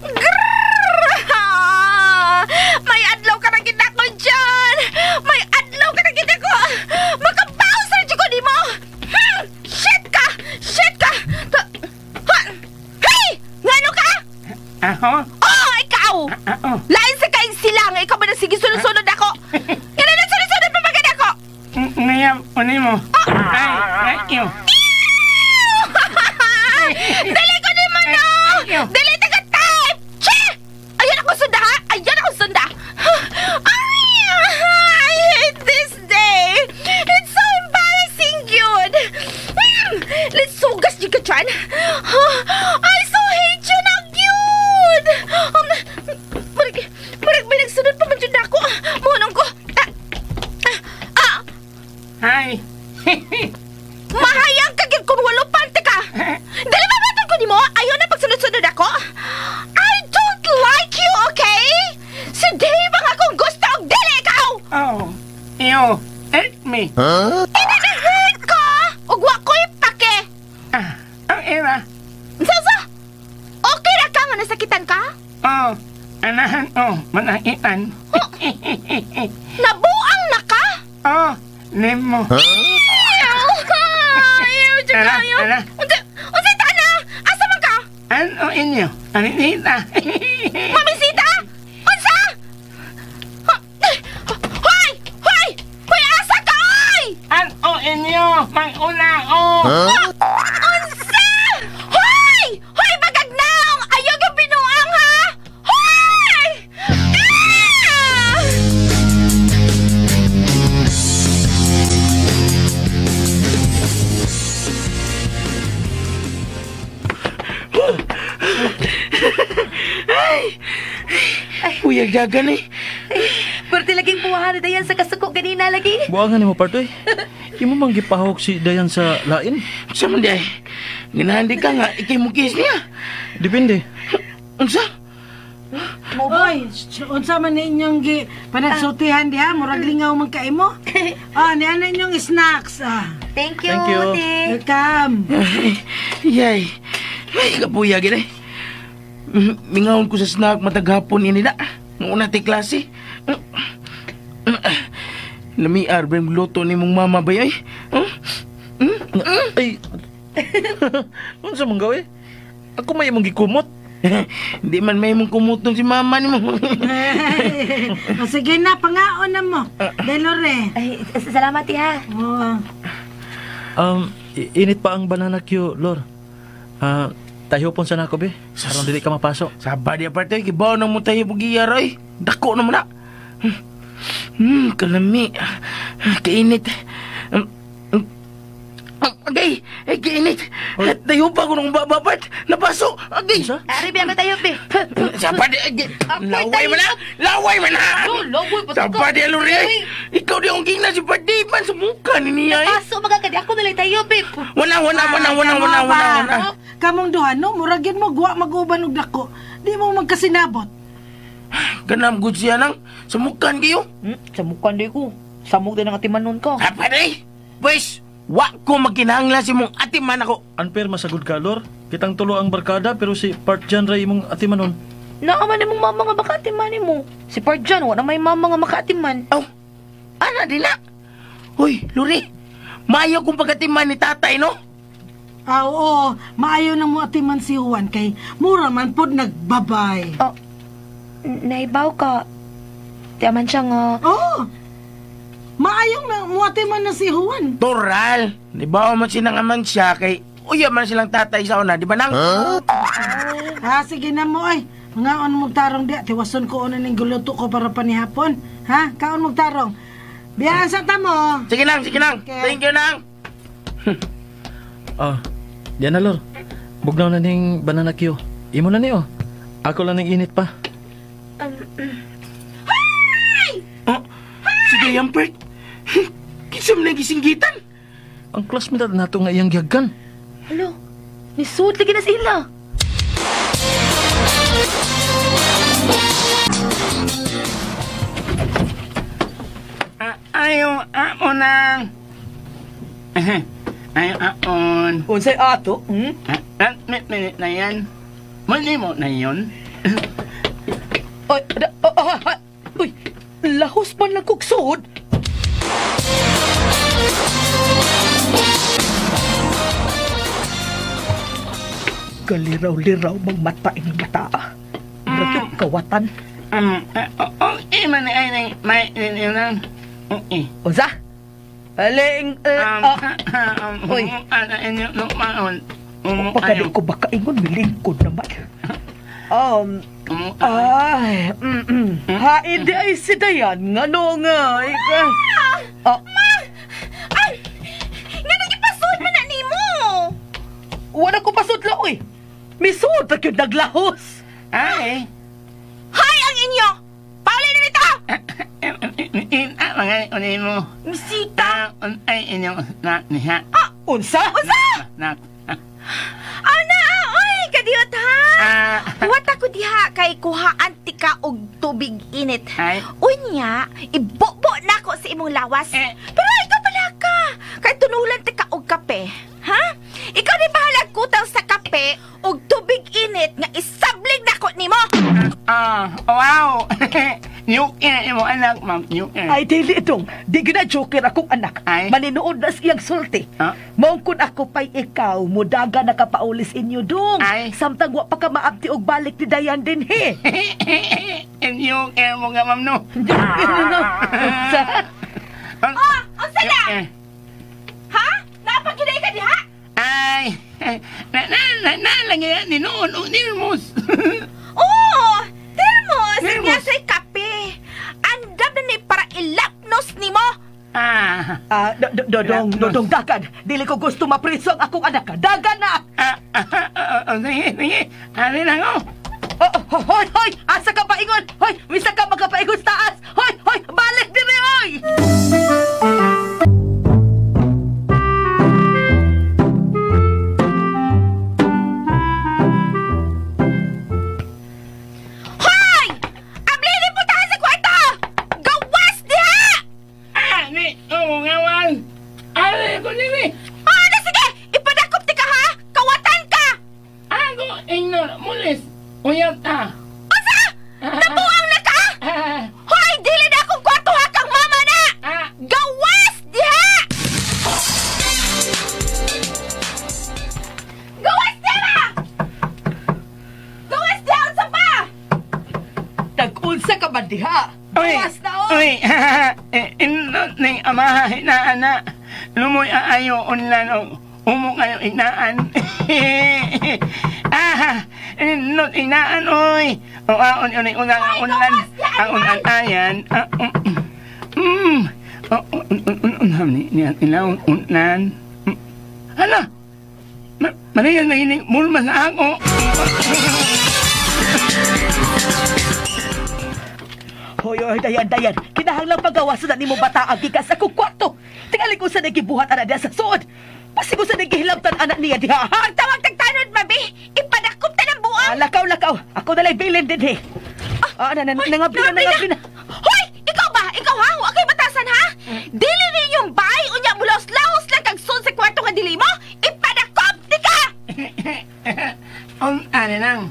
Grrrr! May adlaw ka na kita ko, John! May adlaw ka na kita ko! Makabouncer dyan ko di mo! Shit ka! Hey! Ngano ka? Ako? Oh, ikaw! Lain sa kaing silang! Ikaw ba na sige sunod-sunod ako? Kaya na sunod-sunod pa maganda ako! Ngayon, ano mo? Ay, yun. Dali ko di mo, no! Dali taga-type! Che! Ayan ako sunda, ha? I hate this day! It's so embarrassing, yun! Let's sugas di ka dyan! I so hate you na, yun! Marag may nagsunod pa man dyan ako! Munong ko! Hi. Mahayang kagid kung walo pante ka! Dali ba natin ko ni mo? Ayaw na pagsunod-sunod ako? I don't like you, okay? Si Dave ang akong gusto og dili ikaw! Oh, you hurt me. Ina-hurt ko! Ug wa ko'y pake! Ang ira. Sasa? Okay ra ka nga nasakitan ka? Oh, anahan, manahitan. Nabuang na ka? Oh, nemo. Ayaw, tsaka Ala, ayaw. ala. Unsay tana? Asa man ka? Ano inyo? Aninita. Mamisita? Unsa? Hoy! Asa ka, oy! Ano inyo? Mang-una, Unsa? Hoy! Bagagnaong! Ayaw yung binuang, ha? Hoy! Ah! Uyag dagan eh. Perti laging puwahan na dayan sa kasuko ganina lagi. Buangan ni mo, Partoy. Imo mang gipahok si Dayan sa lain. Sa man day. Ginahandi ka nga, ikay mo kiss niya. Depende. Unsa? Oy, unsa man ninyong panagsultihan diha, murag lingaw man kay mo. Ni ana ninyong snacks. Thank you, Thank you. Ting. Welcome. Yay. Ay, kapuya gina eh. Mingawon ko sa snack mataghapon ini na. Nung una ti klase. Lamiar ba yung luto ni mong mama ba yay? Ay. Unsa man gawe? Ako may imong gikumot. Hindi man may mong kumuton si mama ni mo. Sige na, pangaon na mo. Delore. Ay, salamat ha. Init pa ang banana Q, Lor. Tayo pon sa nako be. Aron dili ka mapasok. Sabad ya parte, kibaw na mo tayo bugiya roy. Dako na mo na. Kalami. Kainit. Agay, kainit. Tayo pa ko ng bababat. Napasok. Agay. Ari biya ko tayo, be. Sabad, laway man na. Laway man na. Laway pa Sabad ya, Lori. Ikaw di ang gina si Padipan sa mukha ni niya. Paso magagadi ako nalay tayo, be. Wala. Kamong duha, no? Muragin mo, guwa mag-uban og dako. Di mo magkasinabot. Ganam good siya lang. Sa mukhan kayo. Sa mukhan di ko. Samog din ang atiman nun ko. Pare, pues, wa ko magkinahanglan si mong atiman ako. Unfair masagod ka, Lor. Kitang tulo ang barkada pero si Part Jan ray imong atimanon. Naaman ni mong mama nga makatiman mo. Si Parjan, wala may mama nga makatiman. Oh, ana din na. Hoy, Luri, mayo kong pagatiman ni tatay, no? Oo, maayo nang mo atiman si Juan kay mura man pod nagbabay. Oh, naibaw ka. Tiyaman siya nga. Oo, maayong na mo atiman na si Juan. Toral, di ba man sinangaman siya kay uya man silang tatay sa una, di ba nang? Sige na mo ay. Mga on magtarong di, tiwason ko una ning guluto ko para panihapon. Ha? Kaon magtarong. Biyahan sa tamo. Sige nang. Okay. Thank you nang. Diyan na, Lor. Bugnaw na ning banana Q. Imo na niyo. Ako lang ning init pa. Sige, Yampert. Kisam na gisinggitan. Ang classmate nato nga iyang gihagan. Alo, nisud lagi na sila. Ayaw, ako nang. Ayaw, akon. Unsay ato? Minute na yan. Mali mo na yun. Uy, lahos pa lang kugsod. Galiraw-liraw mang mata ng mata. Bakit kawatan? Okay, man ay may lang. Okay. Unsa? Aling, uy. Pagkali ko baka ingon, milingkod naman. Hain di ay si Dayan, nga no nga. Nga nagipasod man na ni mo! Wala ko pasudlo, uy. Misud, tak yung naglahos. Ay. Hay ang inyo! Pauli na nito! Mga unin mo. Misita! Ay, inyong na niya. Unsa? Ana! Oy! Kadiyot ha! Wata ko diha kay kuha antika og tubig init. Ay. Unya, ibobo na ko sa imong lawas. Pero ikaw pala ka! Kay tunulan tika og kape. Ha? Ikaw ni bahalag kutang sa kape og tubig init nga isablig na ko nimo. Wow! Yukin mo anak, ma'am. Yukin. Ay, dili itong. Di gina-joker akong anak. Ay. Maninood na siyang sulti. Maungkon ako pa'y ikaw, mudaga nakapaulis inyo dong. Ay. Samtang wa pa ka maabti og balik ni Dayan din, he. Yukin mo nga, ma'am, no? Unsa? Unsa na? Ha? Napagiday ka diha? Ay, nalagyan ni noon, nilmos. Oh! Termos! Nga sa'y kape. Andam na ni para ilapnos ni mo. Dodong dagan. Dili ko gusto mapriso ang akong anak. Dagan na! Sige. Ano lang ako? Hoy, hoy! Asa ka pa ingon? Hoy, misa ka magkapaingon sa taas! Hoy, hoy! Balik dire, hoy! Hoy! Ablili po tayo sa kwarto! Gawas diha! Ni, ngawan. Ay, ko nini. Ano, sige! Ipadakop ti ka, ha? Kawatan ka! Ako, ignore, mulis. Uyab ta. Asa? Nabuang na ka? Hoy! Dili na akong kwarto, ha? Kang mama na! Gawas diha! Gawas diha! Gawas diha! Unsa pa? Nag-unsa ka ba diha? Gawas na, oh! Uy, inot ning ama, inaana. Lumoy aayo, unlan, umo kayo, inaan. Inot, inaan, uy. O, unlan, ang unan ayan. Unham niyan, ilaw, unan. Hala, Marian na hining mulma sa ako. Hoy, hoy, dayan. Kinahanglang pagawasan na ni mo bata ang gikas sa kwarto. Tingali ko sa nagibuhat anak niya sa suod. Pasigo sa nagihilabtan anak niya diha. Ang tawag tagtanod, mabi! Ipadakop ta ng buang! Lakaw. Ako na lang bilin din, nangabi na. Hoy! Ikaw ba? Ikaw, ha? Huwag kay batasan, ha? Dili ninyong bay, unya bulos-lahos lang kag sun sa kwarto nga dili mo? Ipadakop ti ka! Ano lang?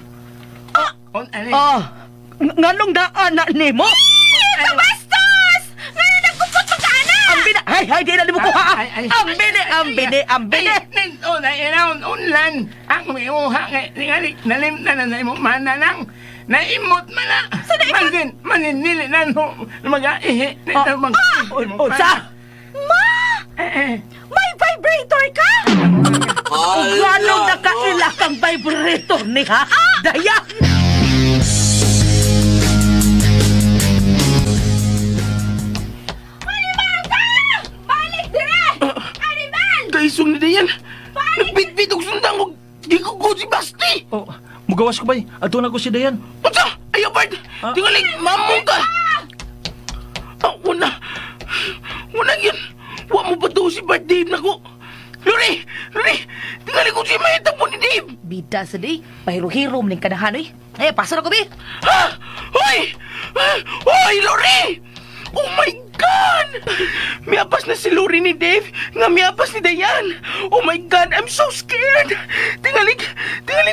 Ano? Nganong daan na ni mo? Kabastos! Ngayon nagkupot pa ka, anak! Ambine! Hay, di na mo ko, ha? Ambine! Unlan, ang miuha ngayon, nalim na mo mana lang, naimot man na. Maninili na mag-aihi. Sa? Ma! May vibrator ka? Nganong nakaila kang vibrator ni, ha? Daya! Kaisong na dayan. Nagbitbit og sundang og di ko si Basti. Mugawas ko ba? Ato na ko si Dayan. Unsa? Ayaw, Bart. Tingalig, mamong ka. Wala yun. Wa mo ba daw si Bart Dave na ko? Lori! Tingalig ko si Mayita po ni Dave. Bida sa day, pahiro-hiro mo ng kanahan, eh. Pasok na ko, be. Ha? Hoy, Lori! Oh my God! Miapas na si Lori ni Dave, nga miapas ni Dayan. Oh my God, I'm so scared. Tingalig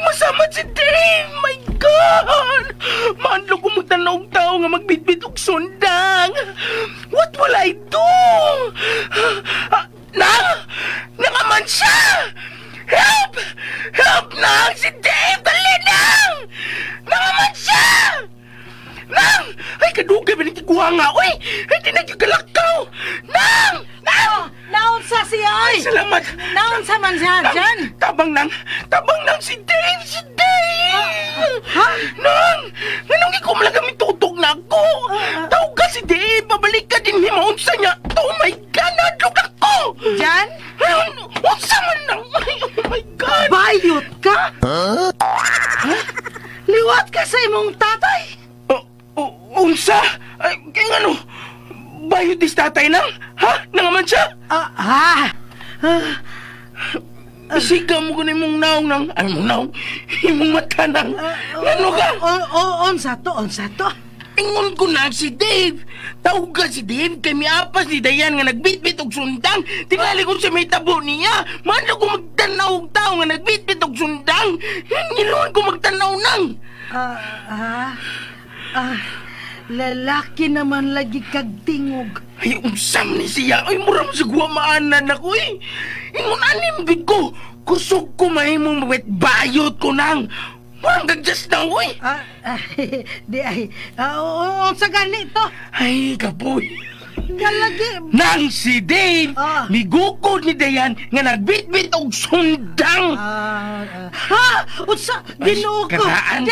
masamad si Dave. My God! Maanlo ko magtanaw tao nga magbitbit og sundang. What will I do? Nangaman siya! Help! Help, nang! Si Dave! Dali, nang! Nangaman siya! Nang! Ay, kadugay ba nagtiguha nga, uy! Ay, di nagkagalakaw! Nang! Naunsa siya, Ay, salamat! Naunsa man siya dyan? Tabang nang si Dave! Si Dave! Nang! Nganong ikaw malagamit tutog na ako! Tawag ka si Dave! Pabalik ka din himaunsa niya! Oh my God! Nadlog ako! Dyan? Unsa man nang! Oh my God! Bayot ka? Liwat ka sa imong tatay? Unsa? Ay, kaya ano? Bayot dis tatay nang? Ha? Nangaman siya? Isiga mo ko na imong naong nang... Ano mong naong? Imong mata nang... Ano ka? Unsa to? Ingon ko na si Dave. Tawag ka si Dave kay miapas ni Dayan nga nagbitbit og sundang. Tingali ko siya may tabo niya. Mano ko magtanaw og tao nga nagbitbit og sundang. Niluan ko magtanaw nang. Lalaki naman lagi kag tingog. Ay, unsam ni siya. Ay, mura mo sa guwamaanan ako eh. Ingon anim gud ko. Kusog ko mahimong mawet bayot ko nang. Murang gagjas na ako eh. Unsa ganito? Ay, kapoy. Galagi. Nang si Dave, migukod ni Dayan nga nagbitbit og sundang. Unsa? Ginoo ko. Karaan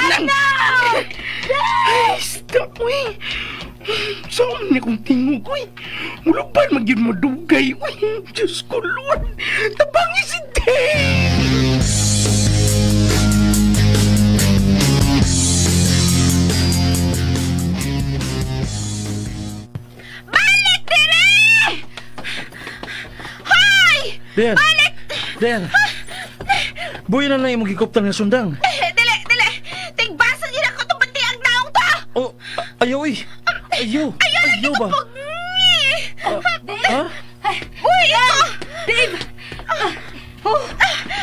nang. Ay, stop mo eh. Saan na kong tingog ko eh. Mulaban magyun mo dugay. Diyos ko, Lord. Tabangi si Dave. Dayan. Dayan. Buhay na lang yung magikopter nga sundang. Dili. Tigbaso niyo na ko itong bantiang naong to. Oh, ayaw eh. Ayaw ba? Ha? Buhay ako. Dave.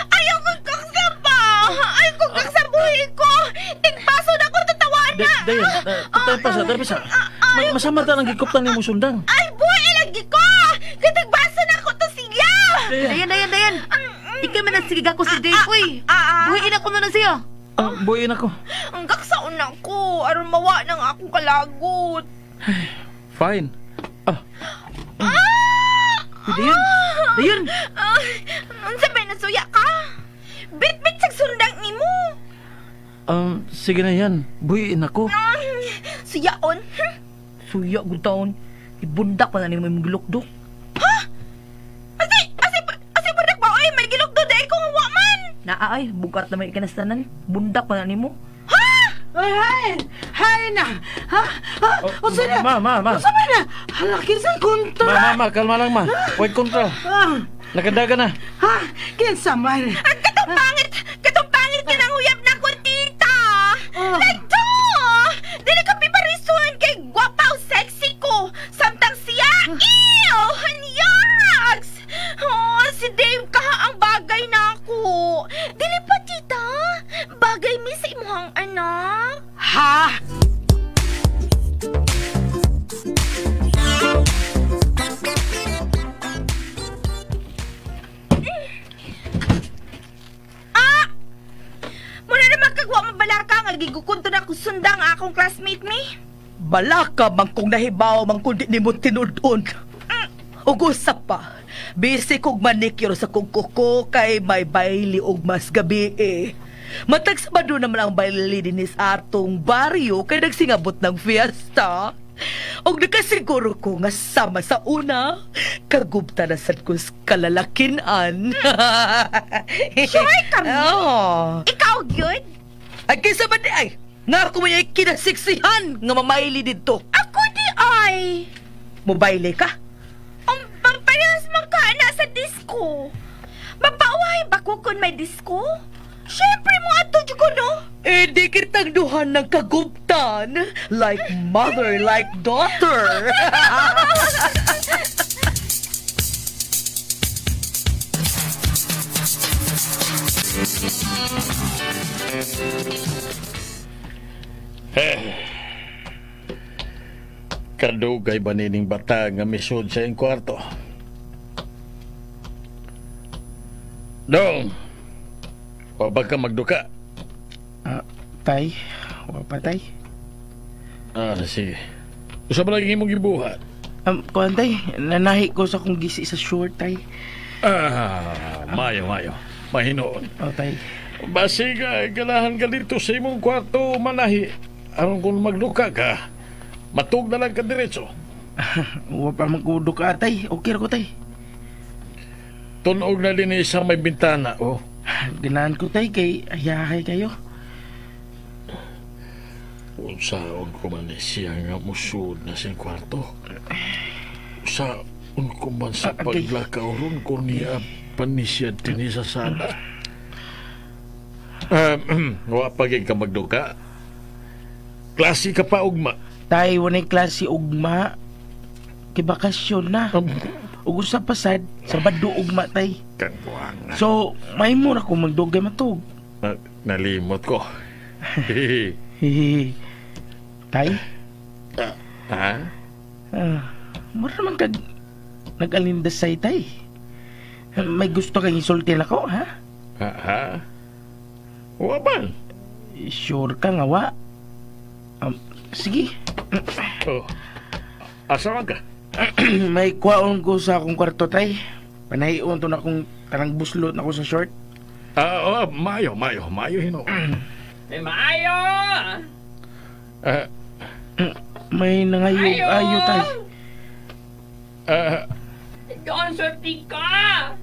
Ayaw kong kaksa pa. Ayaw kong kaksa buhay ko. Tigbaso na ko tatawan na. Dayan, tarapasa. Masama ta ng gikopter ni mo sundang. Ay, buhay lagi ko. Katigbaso na ko to siya. Dayan. Ikaw man ang sigiga ko si Dave, uy. Buhiin ako na siya. Buhayin ako. Ang kaksaon na ko. Aron mawa ng akong kalagot. Fine. Dayan. Ang sabay na suya ka. Bit-bit sa sundang ni mo. Sige na yan. Buhayin ako. Suyaon. Suya, good taon. Ibundak pa na ni mo yung gilukdok. Asi budak ba? Oy, may gilok doon dahil kung hawa man. Naay, bukat na may ikanastanan. Bundak pa na ni mo. Hay na. Usa na. Ma. Usa na. Halaki sa kontra. Ma, kalma lang ma. Huwag kontra. Nakadaga na. Kinsa man. Ang katong pangit ka nang uyab na ko, tita. Lato! Dili ka piparisuan kay gwapa o sexy ko. Samtang siya, ew! Hanyaks! Si Dave kaha ang bagay na ako. Dili pa, tita. Bagay mi sa imuhang anak. Ha? Muna na magkagwa mabalaka nga gigukunto na ko sundang akong classmate mi. Balaka bang kung nahibaw mang kundi ni mo tinudon. Ug usap pa, busy kog manicure sa kong kuko kay may baili og mas gabi eh. Matag Sabado naman ang baili din sa atong baryo kay nagsingabot ng fiesta. Og nakasiguro ko nga sama sa una, kagubta na sad ko sa kalalakinan. Sure ka mo? Oh. Ikaw, good? Ay kaysa ba di ay, nga ako may kinasiksihan nga mamaili dito. Ako di ay. Mobile ka? Ang parehas man ka na sa disco. Mapauhay ba ko kung may disco? Siyempre mo ato ko, no? Eh, di kitang duhan ng kagubtan. Like mother, like daughter. Kadugay ba nining bata nga misod sa iyong kwarto? Dong! Wabag ka magduka. Tay, wa pa tay. Sige. Usa ba lagi imong gibuhat? Kuan tay, nanahi ko sa kong gisi sa short tay. Mayo. Mahinoon. Tay. Basi ka, ganahan ka dito sa imong kwarto manahi. Aron kung magduka ka, matug na lang ka diretso. Wa pa magkudo ka tay. Okay ra ko tay. Tunog na din isang may bintana, oh. Ganahan ko tay kay ayahay kayo. Unsaon ko man siya nga musud na siyang kwarto. Unsaon ko man sa paglakaw ron ko niya panisya din sa sala. Wa pagig ka magduka. Klase ka pa ugma. Tay, wanay klase ugma. Kay bakasyon na. Ug usa pa sad, Sabado ugma tay. Kagwang. So, may mo na ko magdugay matug. Nalimot ko. Hihi. Tay? Ha? Mura naman kag nag-alindasay tay. May gusto kang isulti na ko, ha? Ha? Wa ba? Sure ka nga, wa? Sige. Oh. Asa man ka? May kwaon ko sa akong kwarto, tay. Panahion to na akong tarang buslot na ko sa short. Mayo hino. Maayo! May nangayo tay. Doon, sorti ka!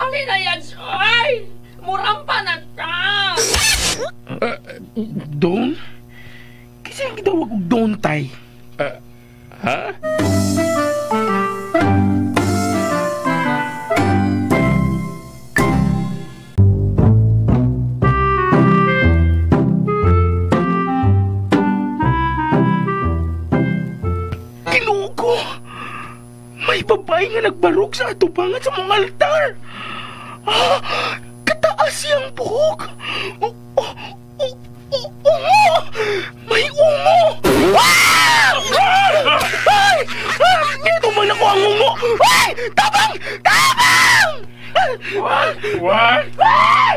Alin na yan, soy! Murang pa na ka! Doon? Kasi ang gitawag og doon, tay. Ha? ko. May babae nga nagbarog sa atubangan sa mga altar. Kataas siyang buhok. Ungo! May ungo! Ay! Ito man ako ang ungo! Ay! Tabang! Tabang! What? Ay!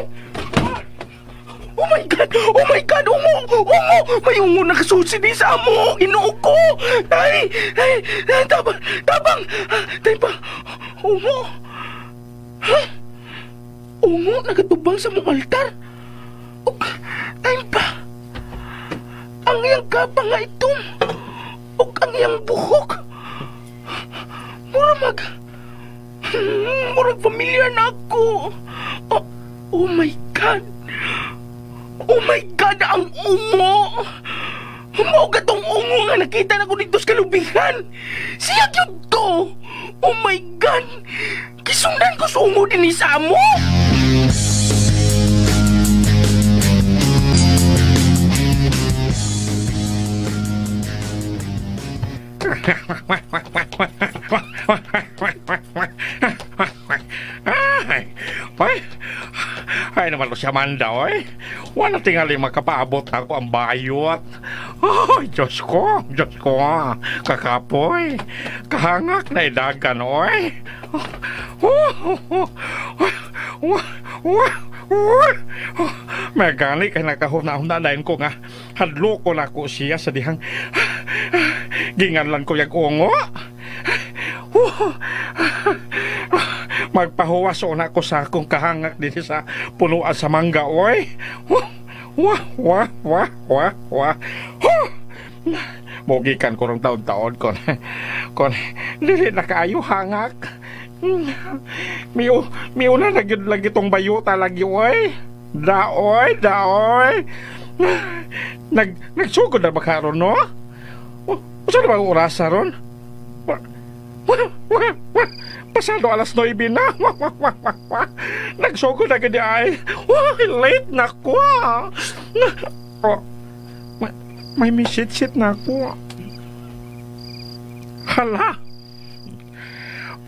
Oh my God! Oh my God! Ungo! Ungo! May ungo nakasusi din sa amo! Inuog ko! Ay! Tabang! Tabang! Tabang! Ungo! Ha? Ungo nagatubang sa mong altar? Time pa! Ang iyang kapa nga itong o ang iyang buhok murag familiar na ako. Oh my God! Oh my God! Ang ungo! Maugat tong ungo nga nakita na ko dito sa kalubihan. Siya yun to! Oh my God! Kisundan ko sa ungo din sa amo! Ay naman ko si Amanda, oy. Wala tingali makapaabot ako ang bayot. Ay, Diyos ko, kakapoy. Kahangak na idagan, oy. May gani kay nakahuna-hunalain ko nga hadlo ko na ko siya sa dihang ginganlan ko yung ungo. Magpahuwas na ko sa akong kahangak dito sa punuan sa mangga, oy. Mogikan ko ng taon-taon kon dili na kaayo hangak. Miyo na lagi tong bayuta lagi, oy. Daoy. Nagsugod na ba karon, no? Saan na ba ang orasa ron? Pasado alas 9 na. Nagsugod na gani ay. Late na ko. May misit-sit na ko. Hala.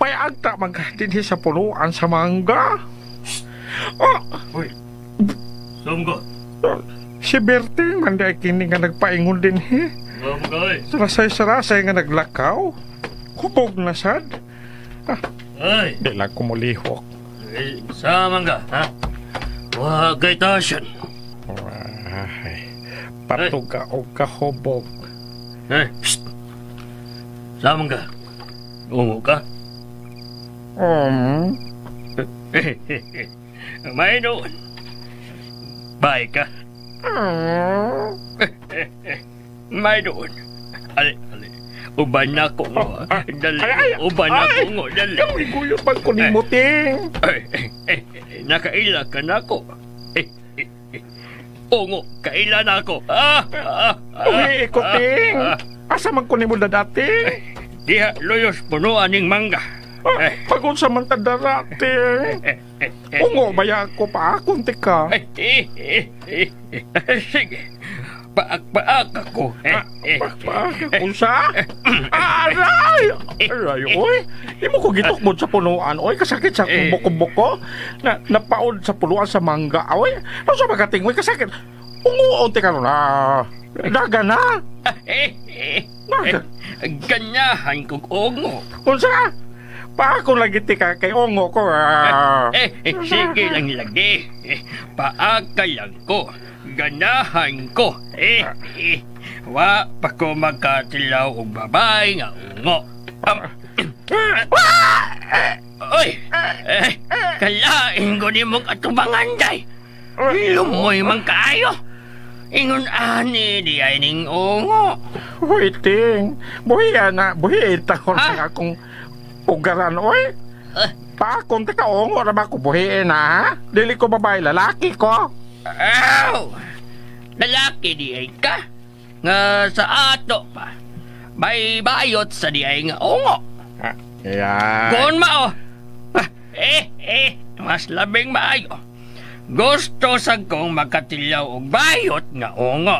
May agta maghatid sa punuan sa mangga. Uy, sumgo. Si Berting manday kini nga nagpaingon din, he. Sarasay nga naglakaw. Hubog na sad. Ay, Di lang kumulihok. sama nga, ha? Wagay tasyan. Ay, patuga o kahubog. Ay, psst. Sama nga. Ungo ka? May doon. Bye ka. May doon. Ali. Uban na ko ngo. Dali. Uban na ko ngo. Dali. Kami gulo pag kunimuting. Nakaila ka na ko. Ungo, kaila na ko. Uy, ikuting. Asa man kunimo na dati? Diha, loyos punuan ning mangga. Pagod sa mantadarati. Ungo, baya ko pa akunti ka. Sige. Paak ako. Paak ako sa? Aray! Aray, oy. Di mo ko gitukbod sa punuan, oy. Kasakit sa buko-buko. Napaod sa punuan sa mangga, oy. Ano sa magating, oy, kasakit. Ungo, unti ka na. Daga na. Ganyahan kong ungo. Unsa? Paako lagi ti ka kay ungo ko. Sige lang lagi. Paaka lang ko. Ganahan ko. Wa pa ko magkatilaw og babae nga ungo. Oy! Kalain ko ni mong atubangan day. Lumoy man kaayo. Ingon ani di ay ning ungo. Waiting. Buhi ita ko sa akong ugaran, oy. Paakong ti ka ungo na ba ko buhiin, ha? Dili ko babae, lalaki ko. Aw! Lalaki di ay ka. Nga sa ato pa. May bayot sa di ay nga ungo. Yan. Kung mao. Mas labing maayo. Gusto sa kong magkatilaw og bayot nga ungo.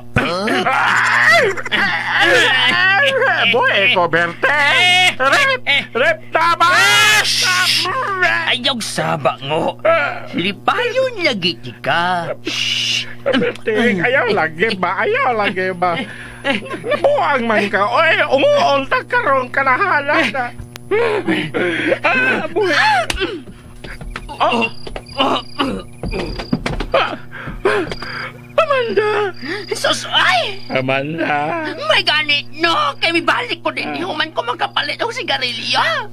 Buhay ko, Berte! Rep, tama! Ayog saba ngo. Lipayon lagi ka. Berte, ayaw lagi ba? Buang man ka. Oy, umuunta karon kanahalan na. Buhay. Amanda! Sus, ay! Amanda! May ganit, no? Kaya may balik ko din human ko magkapalit ng sigarilyo.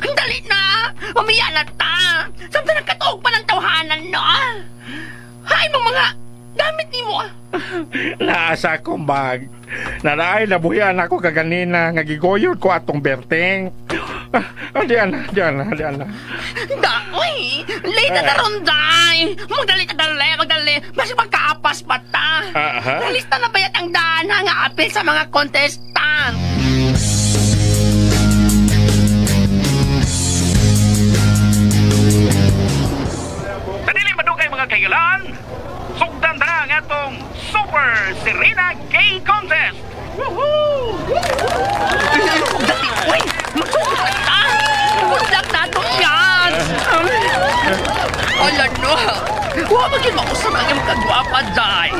Dali na! Umiya na ta! Samtang nagkatuog pa ng tawhanan, no? Hay mo mga gamit ni mo. Naasa kong bag. Naraay, nabuhian ako kaganina. Ngagigoyod ko atong Berteng. Diyan na. Uy! Late na karon, day! Magdali. Basta magkaapas pa ta. Nalista na bayat ang dana nga apil sa mga contestant. Tadiling madugay mga kailan, sugdan na ang atong Super Serena Gay Contest! Woohoo! Dati, uy! Magsusulat ka! Pundak na itong yan! Alam no, huwag maging mausap ang iyong kagwapa, day.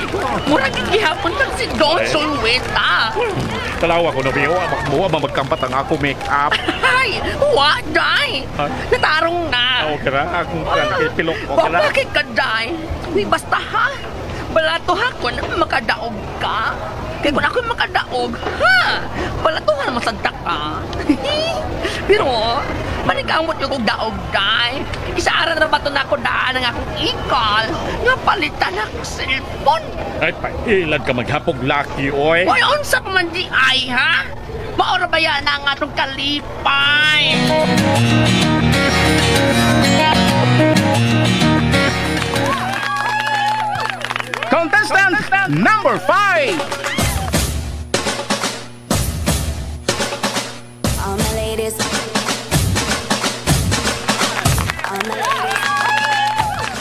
Murag gihapon kang si Don Solweta. Talawa ko na biyo. Magkampat ang ako make-up. Ay, huwag, day. Natarong na. Okay na. Akong pilok. Okay na. Bakit ka, day? Uy, basta ha? Balatuha ko na makadaog ka. Kaya kung ako'y makadaog, ha? Balatuhan mo sa daka. Pero, manikamot yung kong daog, day. Isaaran na ba ito na ako daan ng akong ikal? Nga palitan ng cellphone. Ay, pailad ka maghapog laki, oy. Oy, unsa pa man di ay, ha? Maura ba yan ang atong kalipay? Contestant number 5! All my ladies.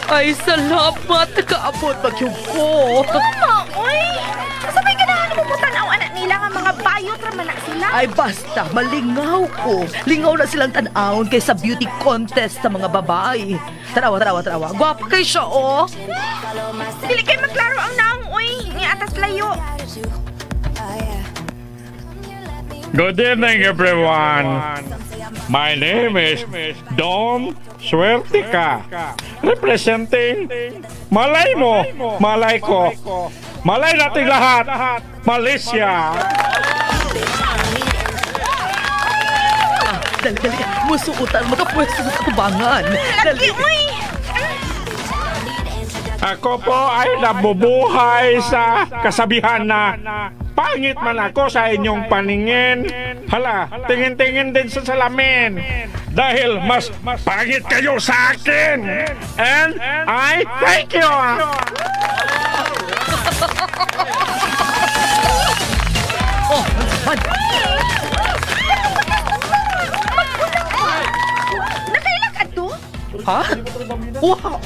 Ay, salamat. Kaabot bagyong ko. Mama, uy! Sabay ka na mo tanaw anak nila nga mga bayot raman na sila. Ay, basta. Malingaw ko. Lingaw na silang tanawon kaysa beauty contest sa mga babae. Tarawa. Gwapa kay siya, oh. Dili kayo maglaro ang naong, uy. Ni atas layo. Good evening, everyone. My name is Dom Suertica, representing Malay mo, Malay ko. Malay nating lahat, Malaysia. Dali. Musuutan mo ka pwesto sa tubangan. Lagi, uy! Ako po ay nabubuhay sa kasabihan na pangit man ako sa inyong paningin. Hala, tingin-tingin din sa salamin. Dahil mas pangit kayo sa akin. And I thank you. Oh, man. Nakailang ka to? Ha? Wow!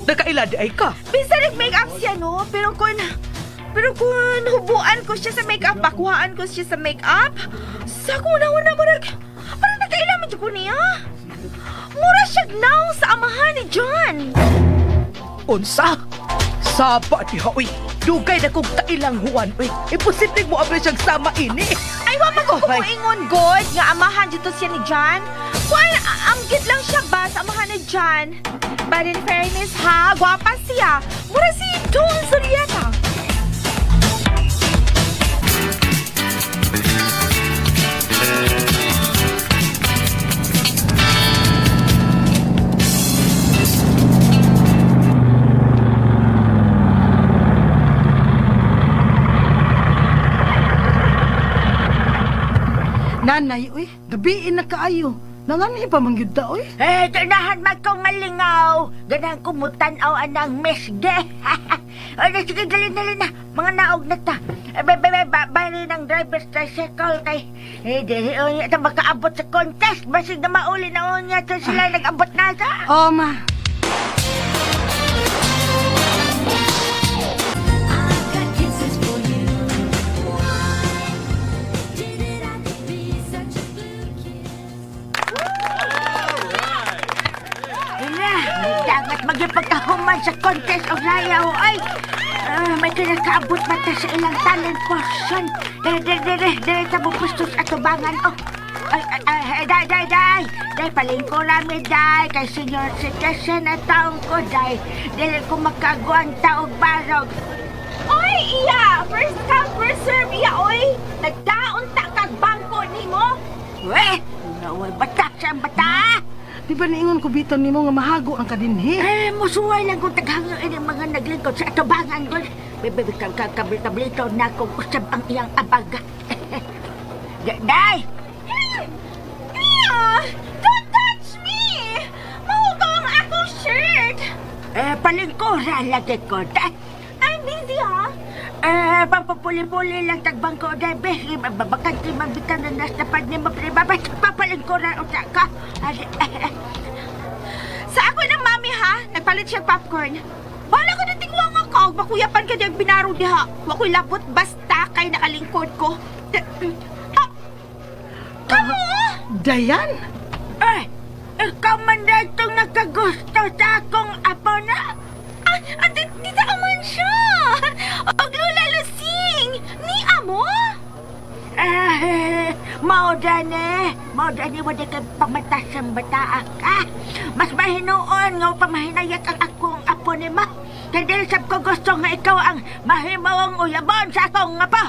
Nakailad ay ka. Bisa nag-make-up siya, no? Pero kung hubuan ko siya sa make-up, bakuhaan ko siya sa make-up, sa kuna-una parang nakailaman siya ko niya. Mura siya now sa amahan ni John. Unsa? Sapa diha, uy. Dugay na kong tailang huwan, uy. Imposible mo abri siyang sama ini. Ay, wama ko kumuingon, God, nga amahan dito siya ni John. Kuan, amgid lang siya ba sa amahan ni John? But in fairness, ha, gwapa siya. Mura si Don Sorieta. Nanay, uy, gabiin na kaayo. Nangani pa mangyud ta, uy. Tanahan man kong malingaw. Ganahan ko mutanaw anang mesge. Sige, dali na. Mga naog na ta. Bali ng driver's tricycle kay... ito makaabot sa contest. Basig na mauli na unya ito sila nag-abot na ta. Oh, ma. magipagkahuman sa contest o rayaw. Ay, may kinakaabot ba ta sa ilang talent portion? Dere, tabo pustos at tubangan. Oh, ay, day, palingko namin, day. Kay senior citizen na taong ko, day. Dili ko makaguan taog barog. Oy, iya! First come, first serve, iya, oy! Nagdaon ta kag bangko nimo! Weh, naway bata siyang bata. Di ba niingon ko biton nimo nga mahago ang kadinhi? Musuway lang kung taghanga ini mga naglingkod sa atubangan ko. Bebe, kablito na kung usab ang iyang abaga. Day! Iya! Don't touch me! Mahugaw ang akong shirt! Palingkuran lagi ko, day. I'm busy, ha? Pampapuli-puli lang tagbang ko, day, be. Bakit di mabitan na nastapad ni mapalibabay. Papalingkuran o ka. Sa ako ng mami, ha? Nagpalit siya popcorn. Wala ko na tingwa nga ka. Makuyapan ka diyang binaro diha. Wako'y labot basta kay nakalingkod ko. Kamu? Dayan? Ikaw man na itong nakagusto sa akong apo na. Tita Aman siya! Og Lola Lusing! Ni Amo? Mao dani wala kay pamatas ang bata ka. Mas mahinoon nga pamahinayat ang akong apo ni ma. Kaya dahil sab ko gusto nga ikaw ang mahimawang uyabon sa akong apo.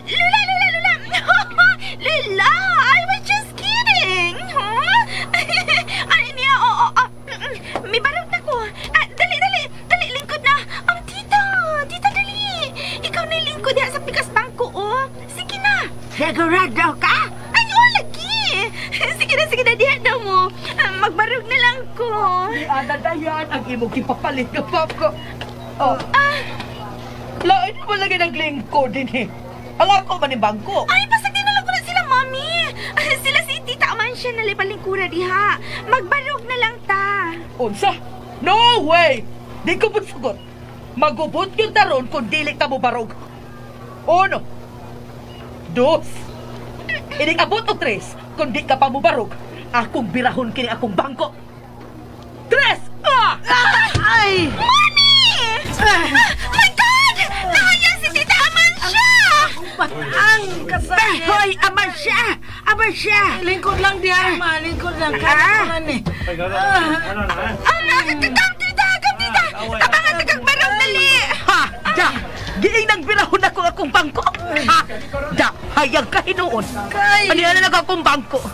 Lola! Lola! I was just kidding! Huh? Ano niya? May barog na ko. Dali, lingkod na. Tita, dali. Ikaw na yung lingkod diha sa pikas bangko, oh. Sige na. Sigurado ka? Ay, lagi. Sige na, diha na mo. Magbarog na lang ko. Dayan, ang imong kipapalit ng papa. Lain mo lagi ng lingkod din eh. Ang ako man yung bangko. Ay, pasag din na lang ko na sila, mami. Sila si Tita Amansya na libalingkura diha. Magbarog na lang ta. Unsa? No way! Di ko magsugot. Magubot yung taron kung dili ka mo barog. Uno. Dos. Ining abot o tres kung di ka pa mo barog. Akong birahon kini akong bangko. Tres! Ay! Mami! My God! Nahaya si Tita Amansya! Ang kasakit! Hoy, Amansya! Lingkod lang diya, ma. Lingkod lang. Kaya ni. Tita! Tabangan sa kagbarong dali! Ha! Da! Giing nang birahon ako akong bangko. Ha! Da! Hayag ka hinuon. Ano yan na akong bangko?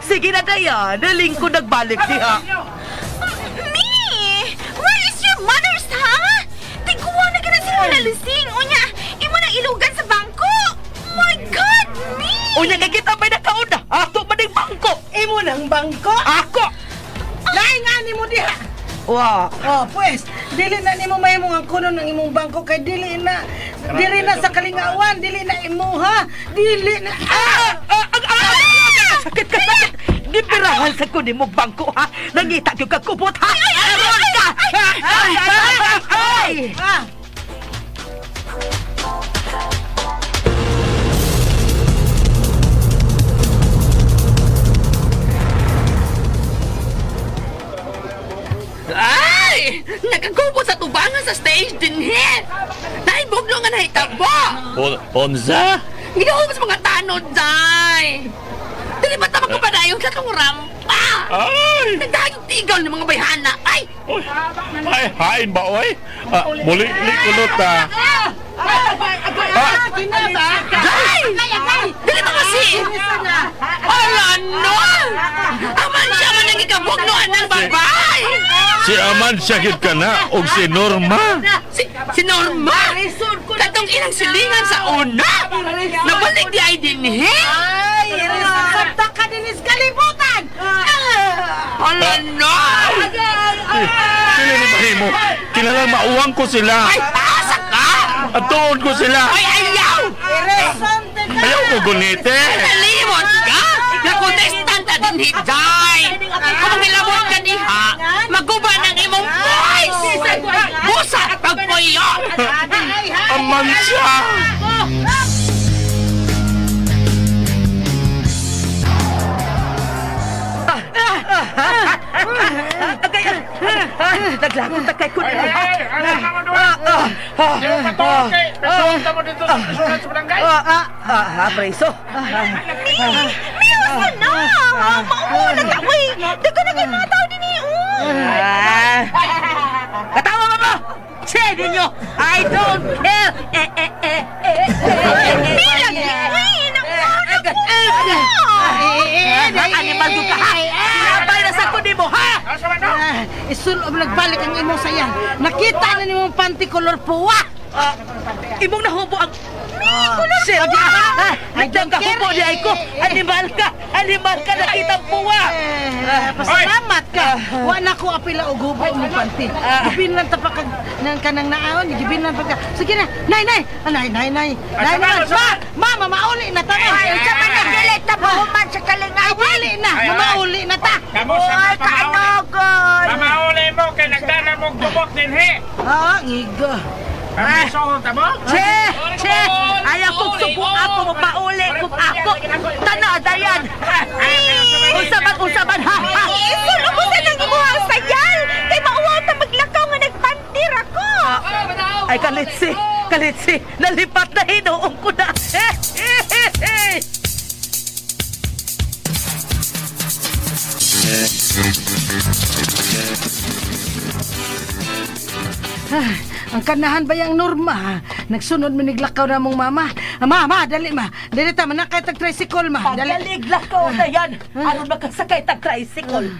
Sige na daya. Naling ko nagbalik diha. Me! Where is your mother's, ha? Tiguwa na ka na si Lola Lusing. Unya, imo na ilugan sa bangko. My God, me! Unya nga kita may nakauna. Ako man yung bangko. Imo ng bangko? Ako! Laingani mo diha. Wow! Pues, dili na nimo mahimo ang kuno ng imong bangko kay dili na sa kalingawan, dili na imuha, dili na Sakit ka, sakit! Gipirahan sa kunin mo bangko, ha? Nangita yung kakupot, ha? Aron ka! Ay! Ay! Nakagubo sa tubangan sa stage din hit! Naibuglo nga nahitabo! Onza? Ginawa sa mga tanod, day! Dili ba tama ko pa na yung katong rampa? Ay! Nagdahayong tigaw ng mga bayhana! Ay! Ay, hain ba, oy? Muli kulot, Day! Dili ba kasi? Ala, no! Aman siya man ang ikabugnoan ng babay! Si Aman sakit ka na, o si Norma. Si Norma! Katong ilang silingan sa una! Nabalik di ay dinhi! ay, sakta ka din is kalibutan. Ala, no! Sila ni Bahimo. Kinalang mauwang ko sila. Ay, asa ka! At tuon ko sila. Ay, ayaw! Ayaw ko gunite. Nalimot ka! Nakontestant na din hiday! Kung nilabot ka diha, maguba ng imong voice! Busa at pagpuyo! Aman siya. Naglagot na kay kuno. Ano naman doon? Yung patulog kay, nasunta mo dito sa kasulat sa barangay. Preso. Miyaw na! Mauna ka, uy! Daga na kayo mga tao din Katawa mo mo! Say ninyo, I don't care! Bilang! Uy! Nakuha ko! Animal ko ka, ha? Abay na sa kundi mo, ha? Isulob nagbalik ang imong sayan. Nakita na ni mong panty color puwa. Imong nahubo ang... Shit! Nagdang kahubo di ay ko! Animal ka! Animal ka! Nakitang puwa! Pasalamat ka. Wa na ko apila og hubo mong panty. Gibin lang tapakag nang kanang naawon, gibin lang pagka. Sige na. Nay. Mama, mauli na ta. Ay, sa mga galit na buhuman sa kalingawan. Mauli na. Mauli na ta. Kamu sa Ay, kaanogon. Mamauli mo kay nagdala mong tubok din, he. Ngigo. Ang isohon mo? Che! Ayaw kong subo ako mapauli kung ako! Tanada yan! Usaban, ha? Isulo mo sa nang imuhang sayal! Kay mauwaw ta maglakaw nga nagpantir ako! Ay, kalitsi! Nalipat na hinuong ko na! Ang kanahan ba yung Norma? Nagsunod miniglakaw na mong mama. Ma, dali ma. Dali ta, manakay tag-tricycle ma. Pagaliglakaw na yan! Ano makasakay tag-tricycle?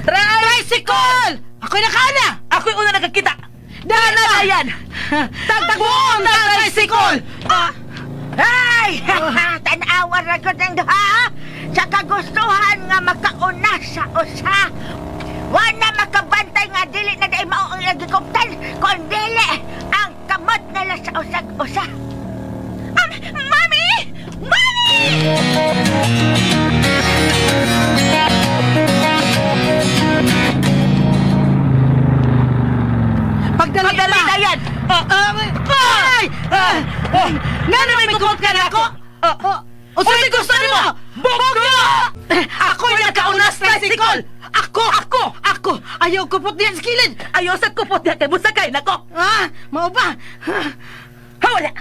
Tricycle! Ako'y nakana! Ako'y una nakakita! Dana na yan! Tagtaguan na tricycle! Ay! Tanawan na ko ng duha! Sa kagustuhan nga makauna sa usa! Wala makabantay nga dili na dahil mao ang nagikuptan kung dili ang kamot nila sa usag-usa! Mami! Pagdali na yan! Nga may kumot ka na ako? O sa'yo gusto niyo? Bogdo! Ako'y nagkaunas tricycle! Ako! Ayaw kupot diyan sa kilid! Ayaw sa kupot niya kay musakay na ko! Mau ba? Hawala!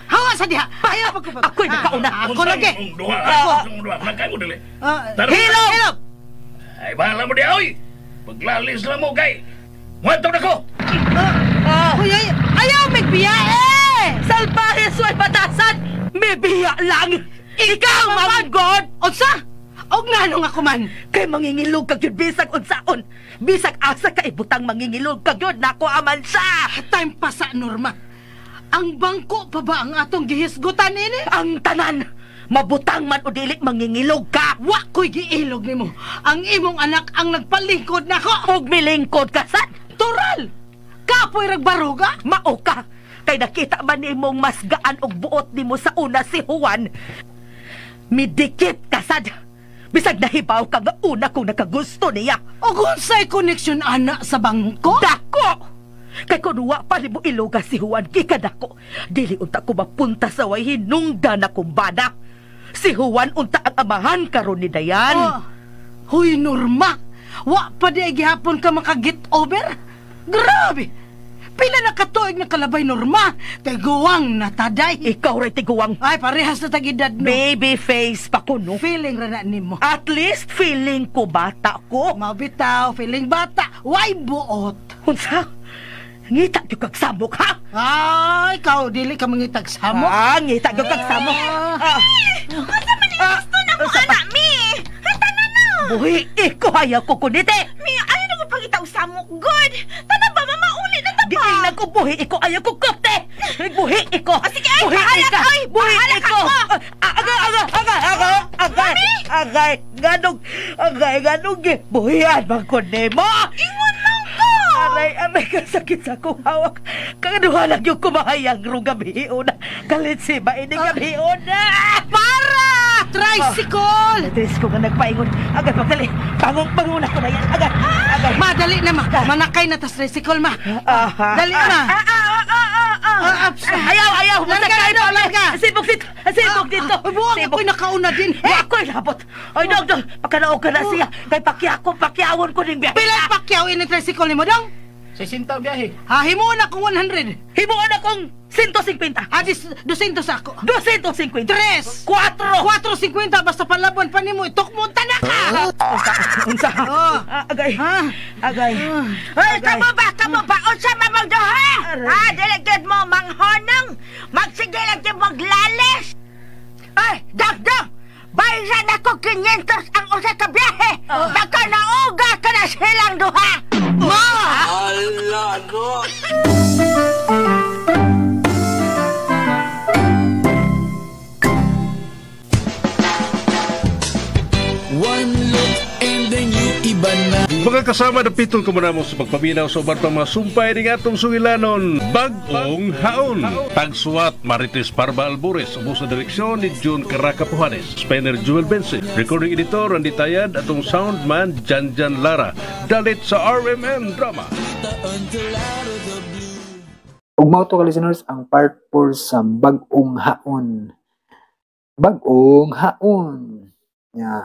Hawa sa diha! Ayaw pagkupot! Ako'y nagkauna! Ako lagi! Nagkay mo dali. Hilog! Ay, bahala mo di, oy! Paglalis lang mo, kay. Muwento na ko! Uy, ayaw magbiya eh! Salbahe suway batasan! May biya lang! Ikaw, mamagod! Unsa? Og nga nung ako man! Kay mangingilog kag yun bisag unsaon! Bisag asa ka ibutang mangingilog kag yun nako aman siya! Time pa sa Norma! Ang bangko pa ba ang atong gihisgutan ini? Ang tanan! Mabutang man o dili mangingilog ka! Wa ko'y giilog nimo! Ang imong anak ang nagpalingkod nako! Og milingkod ka sad! Tural! Kapoy ragbaruga? Mao ka! Kay nakita man imong mas gaan og buot nimo sa una si Juan. Midikit ka sad! Bisag nahibaw ka nga una kung nakagusto niya. O kung sa'y koneksyon ana sa bangko? Dako! Kay kung wa pa ni mo iluga si Juan kikadako, dili unta ko mapunta sa way hinungdan na kumbada. Si Juan unta ang amahan karon ni Dayan. Huy, Norma! Wa pa di ay gihapon ka makagit over? Grabe! Pila na katuig na kalabay, Norma. Tiguwang nataday. Ikaw rin tiguwang. Ay, parehas na tagidad, no? Baby face pa ko, no? Feeling rana nimo. At least feeling ko bata ko. Mabitaw, feeling bata. Why buot? Unsa? Ngita yung kagsamok, ha? Ay, ikaw, dili ka mangitag samok. Ngita yung kagsamok. Asa man yung gusto na mo, anak, mi? Hata na no! Buhi, iko ayaw ko kunite. Mi, ayaw na ko pangitaw samok. Good! Tanang ba, mamauli na Di ay lang ko buhi, iko ayaw ko kopte. Buhi, iko. Sige, ay, bahala ka, ay! Bahala ka mo! Agay, ganong, buhian, magkunin mo. Ingon lang ko! Aray, kasakit sa akong hawak. Kagaduhan lang yung kumahayang rong gabihion. Kalit si ba ini gabihion na? Para! Tricycle! Natis ko nga nagpaingon. Agad, magdali. Bangon ako na yan. Agad. Madali na, ma. Manakay na tas tricycle, ma. Dali na, ma. Ayaw. Masakay pa. Sibok Sibog dito. Ay, buwag ako'y nakauna din. Wa ko'y labot. Ay, dong, pakanaog ka na siya. Kay pakyawon ko ning biyahe. Pilay pakyaw in tricycle ni mo, dong? 60 biyahe. Himuon akong 100. Himuan akong 150. Adis, 200 ako. 250. 3. 4. 4.50 basta panlaban pa ni mo. Itukmunta na ka. Unsa? Oh. Agay. Ha? Agay. Hoy, kamo ba? Unsa mamang doha? Ha, delegate mo, manghonong. Magsige lang yung maglalis. Ay, dagdag. Bayaran ako 500 ang usa ka biyahe. Baka nauga ka na silang duha. Mga kasama, napitol ko muna mo sa pagpaminaw sa uban pang mga sumpay ng atong sungilanon. Bagong Haon. Tagsuat Marites Parba Albores. Ubo sa direksyon ni June Caraca Pujanes. Spinner Jewel Bense. Recording editor Randy Tayad. Atong soundman Janjan Lara. Dalit sa RMN Drama. Ug mao to ka listeners ang part 4 sa Bagong Haon. Bagong Haon.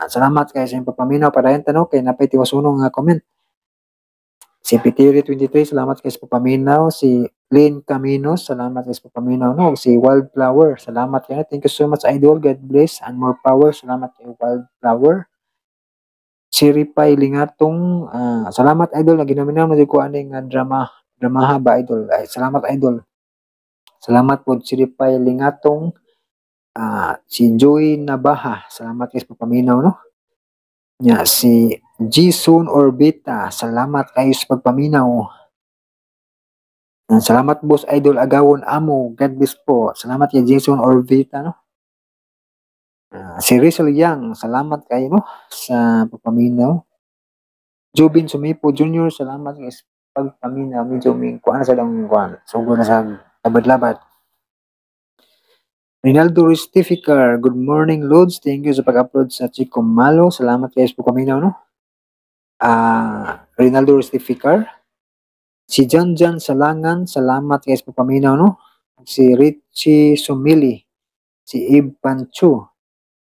Salamat kayo sa inyong pagpaminaw. Padayon tanong kay napay tiwasunong nga comment. Si Pitiri 23, salamat kayo sa pagpaminaw. Si Lynn Caminos, salamat kayo sa pagpaminaw. No? Si Wildflower, salamat kayo. Thank you so much, Idol. God bless and more power. Salamat kayo, Wildflower. Si Ripay Lingatong, salamat, Idol. Na ginaminaw mo ko aning dramaha ba, Idol? Ay, salamat, Idol. Salamat po si Ripay Lingatong. Si Joy Nabaha, salamat kayo sa pagpaminaw, no? Si Jisun Orbita, salamat kayo sa pagpaminaw. Salamat boss Idol Agawon Amo, God bless po. Salamat kay Jisun Orbita, no? Si Rizal Yang, salamat kayo, no? Sa pagpaminaw. Jobin Sumipo Jr., salamat kayo sa pagpaminaw. Medyo may kuha na sa lang kuha. Sugo na sa labad-labad. Rinaldo Ristificar, good morning Lods, thank you sa pag-upload sa Chico Malo, salamat kayo sa pagpaminaw, no? Rinaldo Ristificar. Si Janjan Salangan, salamat kayo sa pagpaminaw, no? Si Richie Sumili, si Ib Pancho,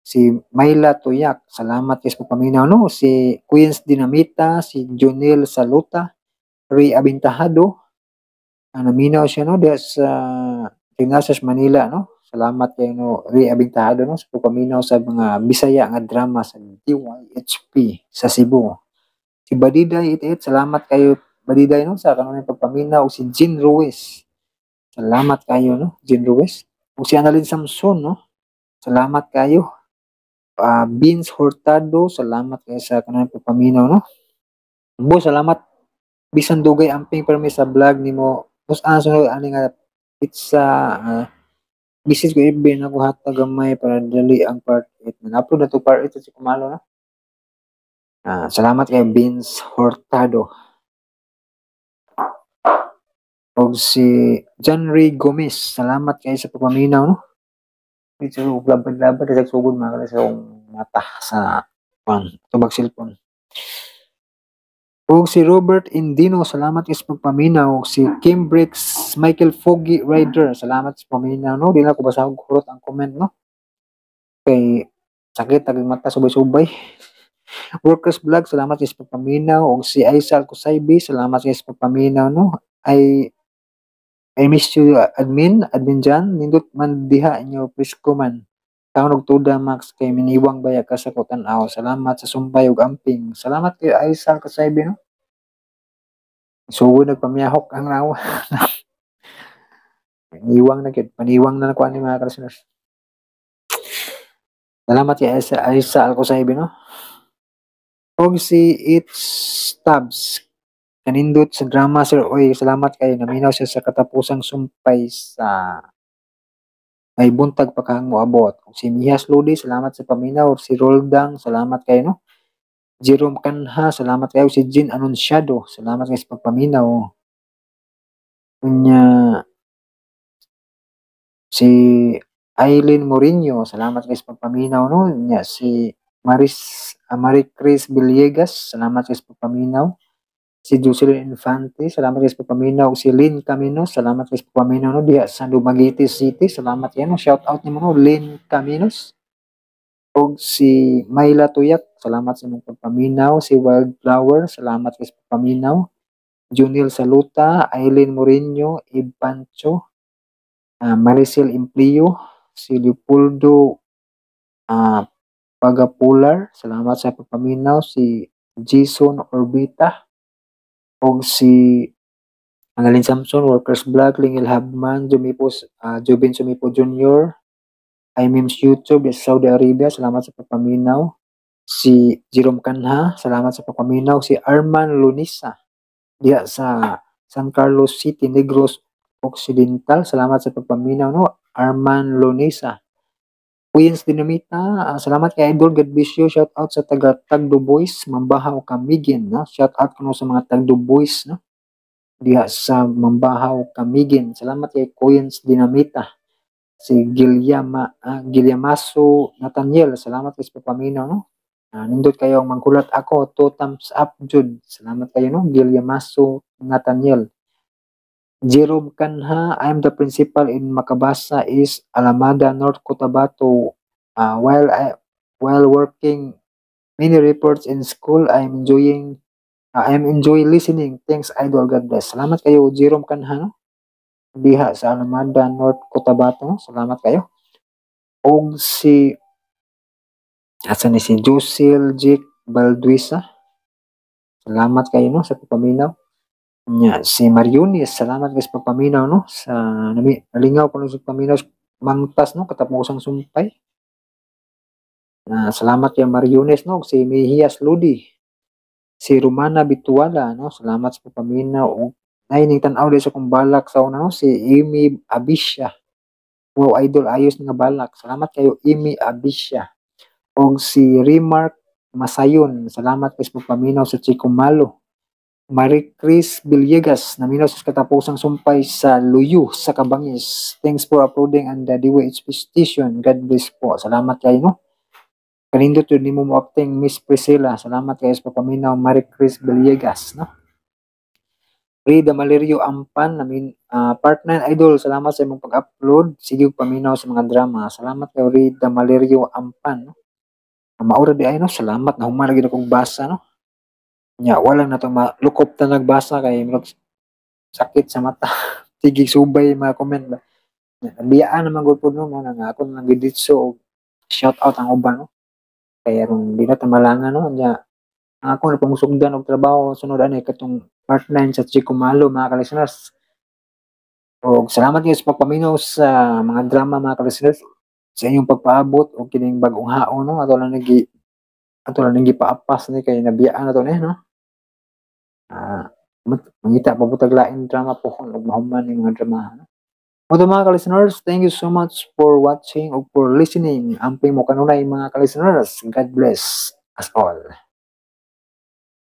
si Mayla Tuyak, salamat kayo sa pagpaminaw, no? Si Queens Dinamita, si Jonel Saluta, Ray Abintahado, naminaw siya, no? Diya sa Gimnasias Manila, no? Salamat kayo, no, Ray Abintahado, no, sa pagpaminaw sa mga Bisaya nga drama sa DYHP sa Cebu. Si Badiday 88, salamat kayo, Badiday, no, sa kanunay pagpaminaw. Si Jean Ruiz, salamat kayo, no, Jean Ruiz. O si Annalyn Samson, no, salamat kayo. Vince Hurtado, salamat kayo sa kanunay pagpaminaw, no. Bo, salamat. Bisan dugay amping permis sa vlog ni mo. Tapos sunod, ani nga pizza, bisis ko ibin ako hata gamay para dali ang part 8. Na-upload na to part 8 sa Kumalo, na. Salamat kay Vince Hurtado. O si John Ray Gomez, salamat kayo sa pagpaminaw, no? Ito, labad-labad, sa sugod mga sa mata sa tubag cellphone. O si Robert Indino, salamat kayo sa pagpaminaw. Si Kim Briggs, Michael Foggy Rider, salamat sa pagpaminaw, no? Di na ko basahog kurot ang comment, no? Kay sakit, taging mata, subay-subay. Workers Vlog, salamat kayo sa pagpaminaw. O si Aisal Kusaybi, salamat kayo sa pagpaminaw, no? I miss you, admin Jan, nindot man diha inyo, presko man. Taon og tuda Max kay miniwang baya ka sa kutan-aw. Salamat sa sumbay ug amping. Salamat kay Aisal Kasaybi, no. Sugod nagpamiyahok ang raw. Paniwang na nakuha ni mga listeners. Salamat kay Aisal Kasaybi, no. Og si It's Tabs, kanindot sa drama sir, oy, salamat kayo, naminaw siya sa katapusang sumpay sa may buntag pa kang moabot. Si Mihas Lodi, salamat sa paminaw. Si Roldang, salamat kayo, no? Jerome Canha, salamat kayo. Si Jean Anunciado, salamat kayo sa pagpaminaw. Si Aileen Mourinho, salamat kayo sa pagpaminaw, no? Si Marie Chris Villegas, salamat kayo sa pagpaminaw. Si Jocelyn Infante, salamat kayo sa pagpaminaw. Si Lynn Caminos, salamat kayo sa pagpaminaw no, diha sa Dumaguete City, salamat yan no. Shout out nimo no, Lynn Caminos. O si Mayla Tuyak, salamat sa imong pagpaminaw. Si Wildflower, salamat kayo sa pagpaminaw. Junil Saluta, Aileen Moreno, Ib Pancho, Maricel Implio, si Leopoldo Pagapular, salamat sa pagpaminaw. Si Jason Orbita, o si Annalyn Samson, Workers Vlog, Lingil Habman, Jubin Sumipo Jr., iMemes YouTube, Saudi Arabia, salamat sa pagpaminaw. Si Jerome Canha, salamat sa pagpaminaw. Si Arman Lunisa, diya sa San Carlos City, Negros Occidental, salamat sa pagpaminaw no, Arman Lunisa. Queens Dinamita, salamat kay Idol, God bless you. Shout out sa taga Tagdo Boys, Mambahaw Kamigin, no? Shout out kuno sa mga Tagdo Boys, no? Diha sa Mambahaw Kamigin. Salamat kay Queens Dinamita. Si Gilyamaso Nathaniel, salamat kay sa papaminaw, no? Nindot kayo mangkulat ako, 2 thumbs up jud. Salamat kayo no, Gilyamaso Nathaniel. Jerome Canha, I am the principal in Macabasa is Alameda, North Cotabato. While working many reports in school, I am enjoying listening. Thanks, Idol. God bless. Salamat kayo, Jerome Canha, no? Diha sa Alameda, North Cotabato. No? Salamat kayo. O si Josil Jake Balduisa. Salamat kayo no, sa papaminaw. Si Marionis, salamat guys pagpaminaw no, sa nalingaw ko sa paminaw mangtas no, katapusang sumpay. Salamat kay Marionis no. Si Mehias Ludi, si Romana Bituala no, salamat sa pagpaminaw. Ay ning tan-aw sa kong balak sa una no, si Amy Abisha. Wow, Idol, ayos nga balak. Salamat kayo, Amy Abisha. O si Remark Masayon, salamat guys pagpaminaw sa Chico Malo. Marie Chris Villegas, naminaw sa katapusang sumpay sa Luyu, sa Cabangis. Thanks for uploading and the DWH station. God bless po. Salamat kayo, no? Kanindot yun, ni mo acting Miss Priscilla. Salamat kayo sa papaminaw, Marie Chris Villegas, no? Rida Malerio Ampan, part 9 Idol, salamat sa imong pag-upload. Sige paminaw sa mga drama. Salamat kayo, Rida Malerio Ampan, no? Maura di ay, no? Salamat na humalagi na kong basa, no? Walang na itong lukop na nagbasa kay sakit sa mata. Sige, subay mga comment ba. Biyaan naman gud po no, nga ako nang giditso shout out ang uban no. Kaya ron di na tamalangan no, nya ako na pamusugdan og trabaho sunod ani katong part 9 sa Chico Malo mga ka-listeners. O salamat kayo sa pagpaminaw sa mga drama mga ka-listeners, sa inyong pagpaabot og kining bagong haon no, ato lang gipaapas ni kay nabiyaan na to ni no. Mangita pabutag lain drama po kung mahuman yung mga drama. Mga ka-listeners, thank you so much for watching o for listening. Amping mo kanunay mga ka-listeners. God bless us all.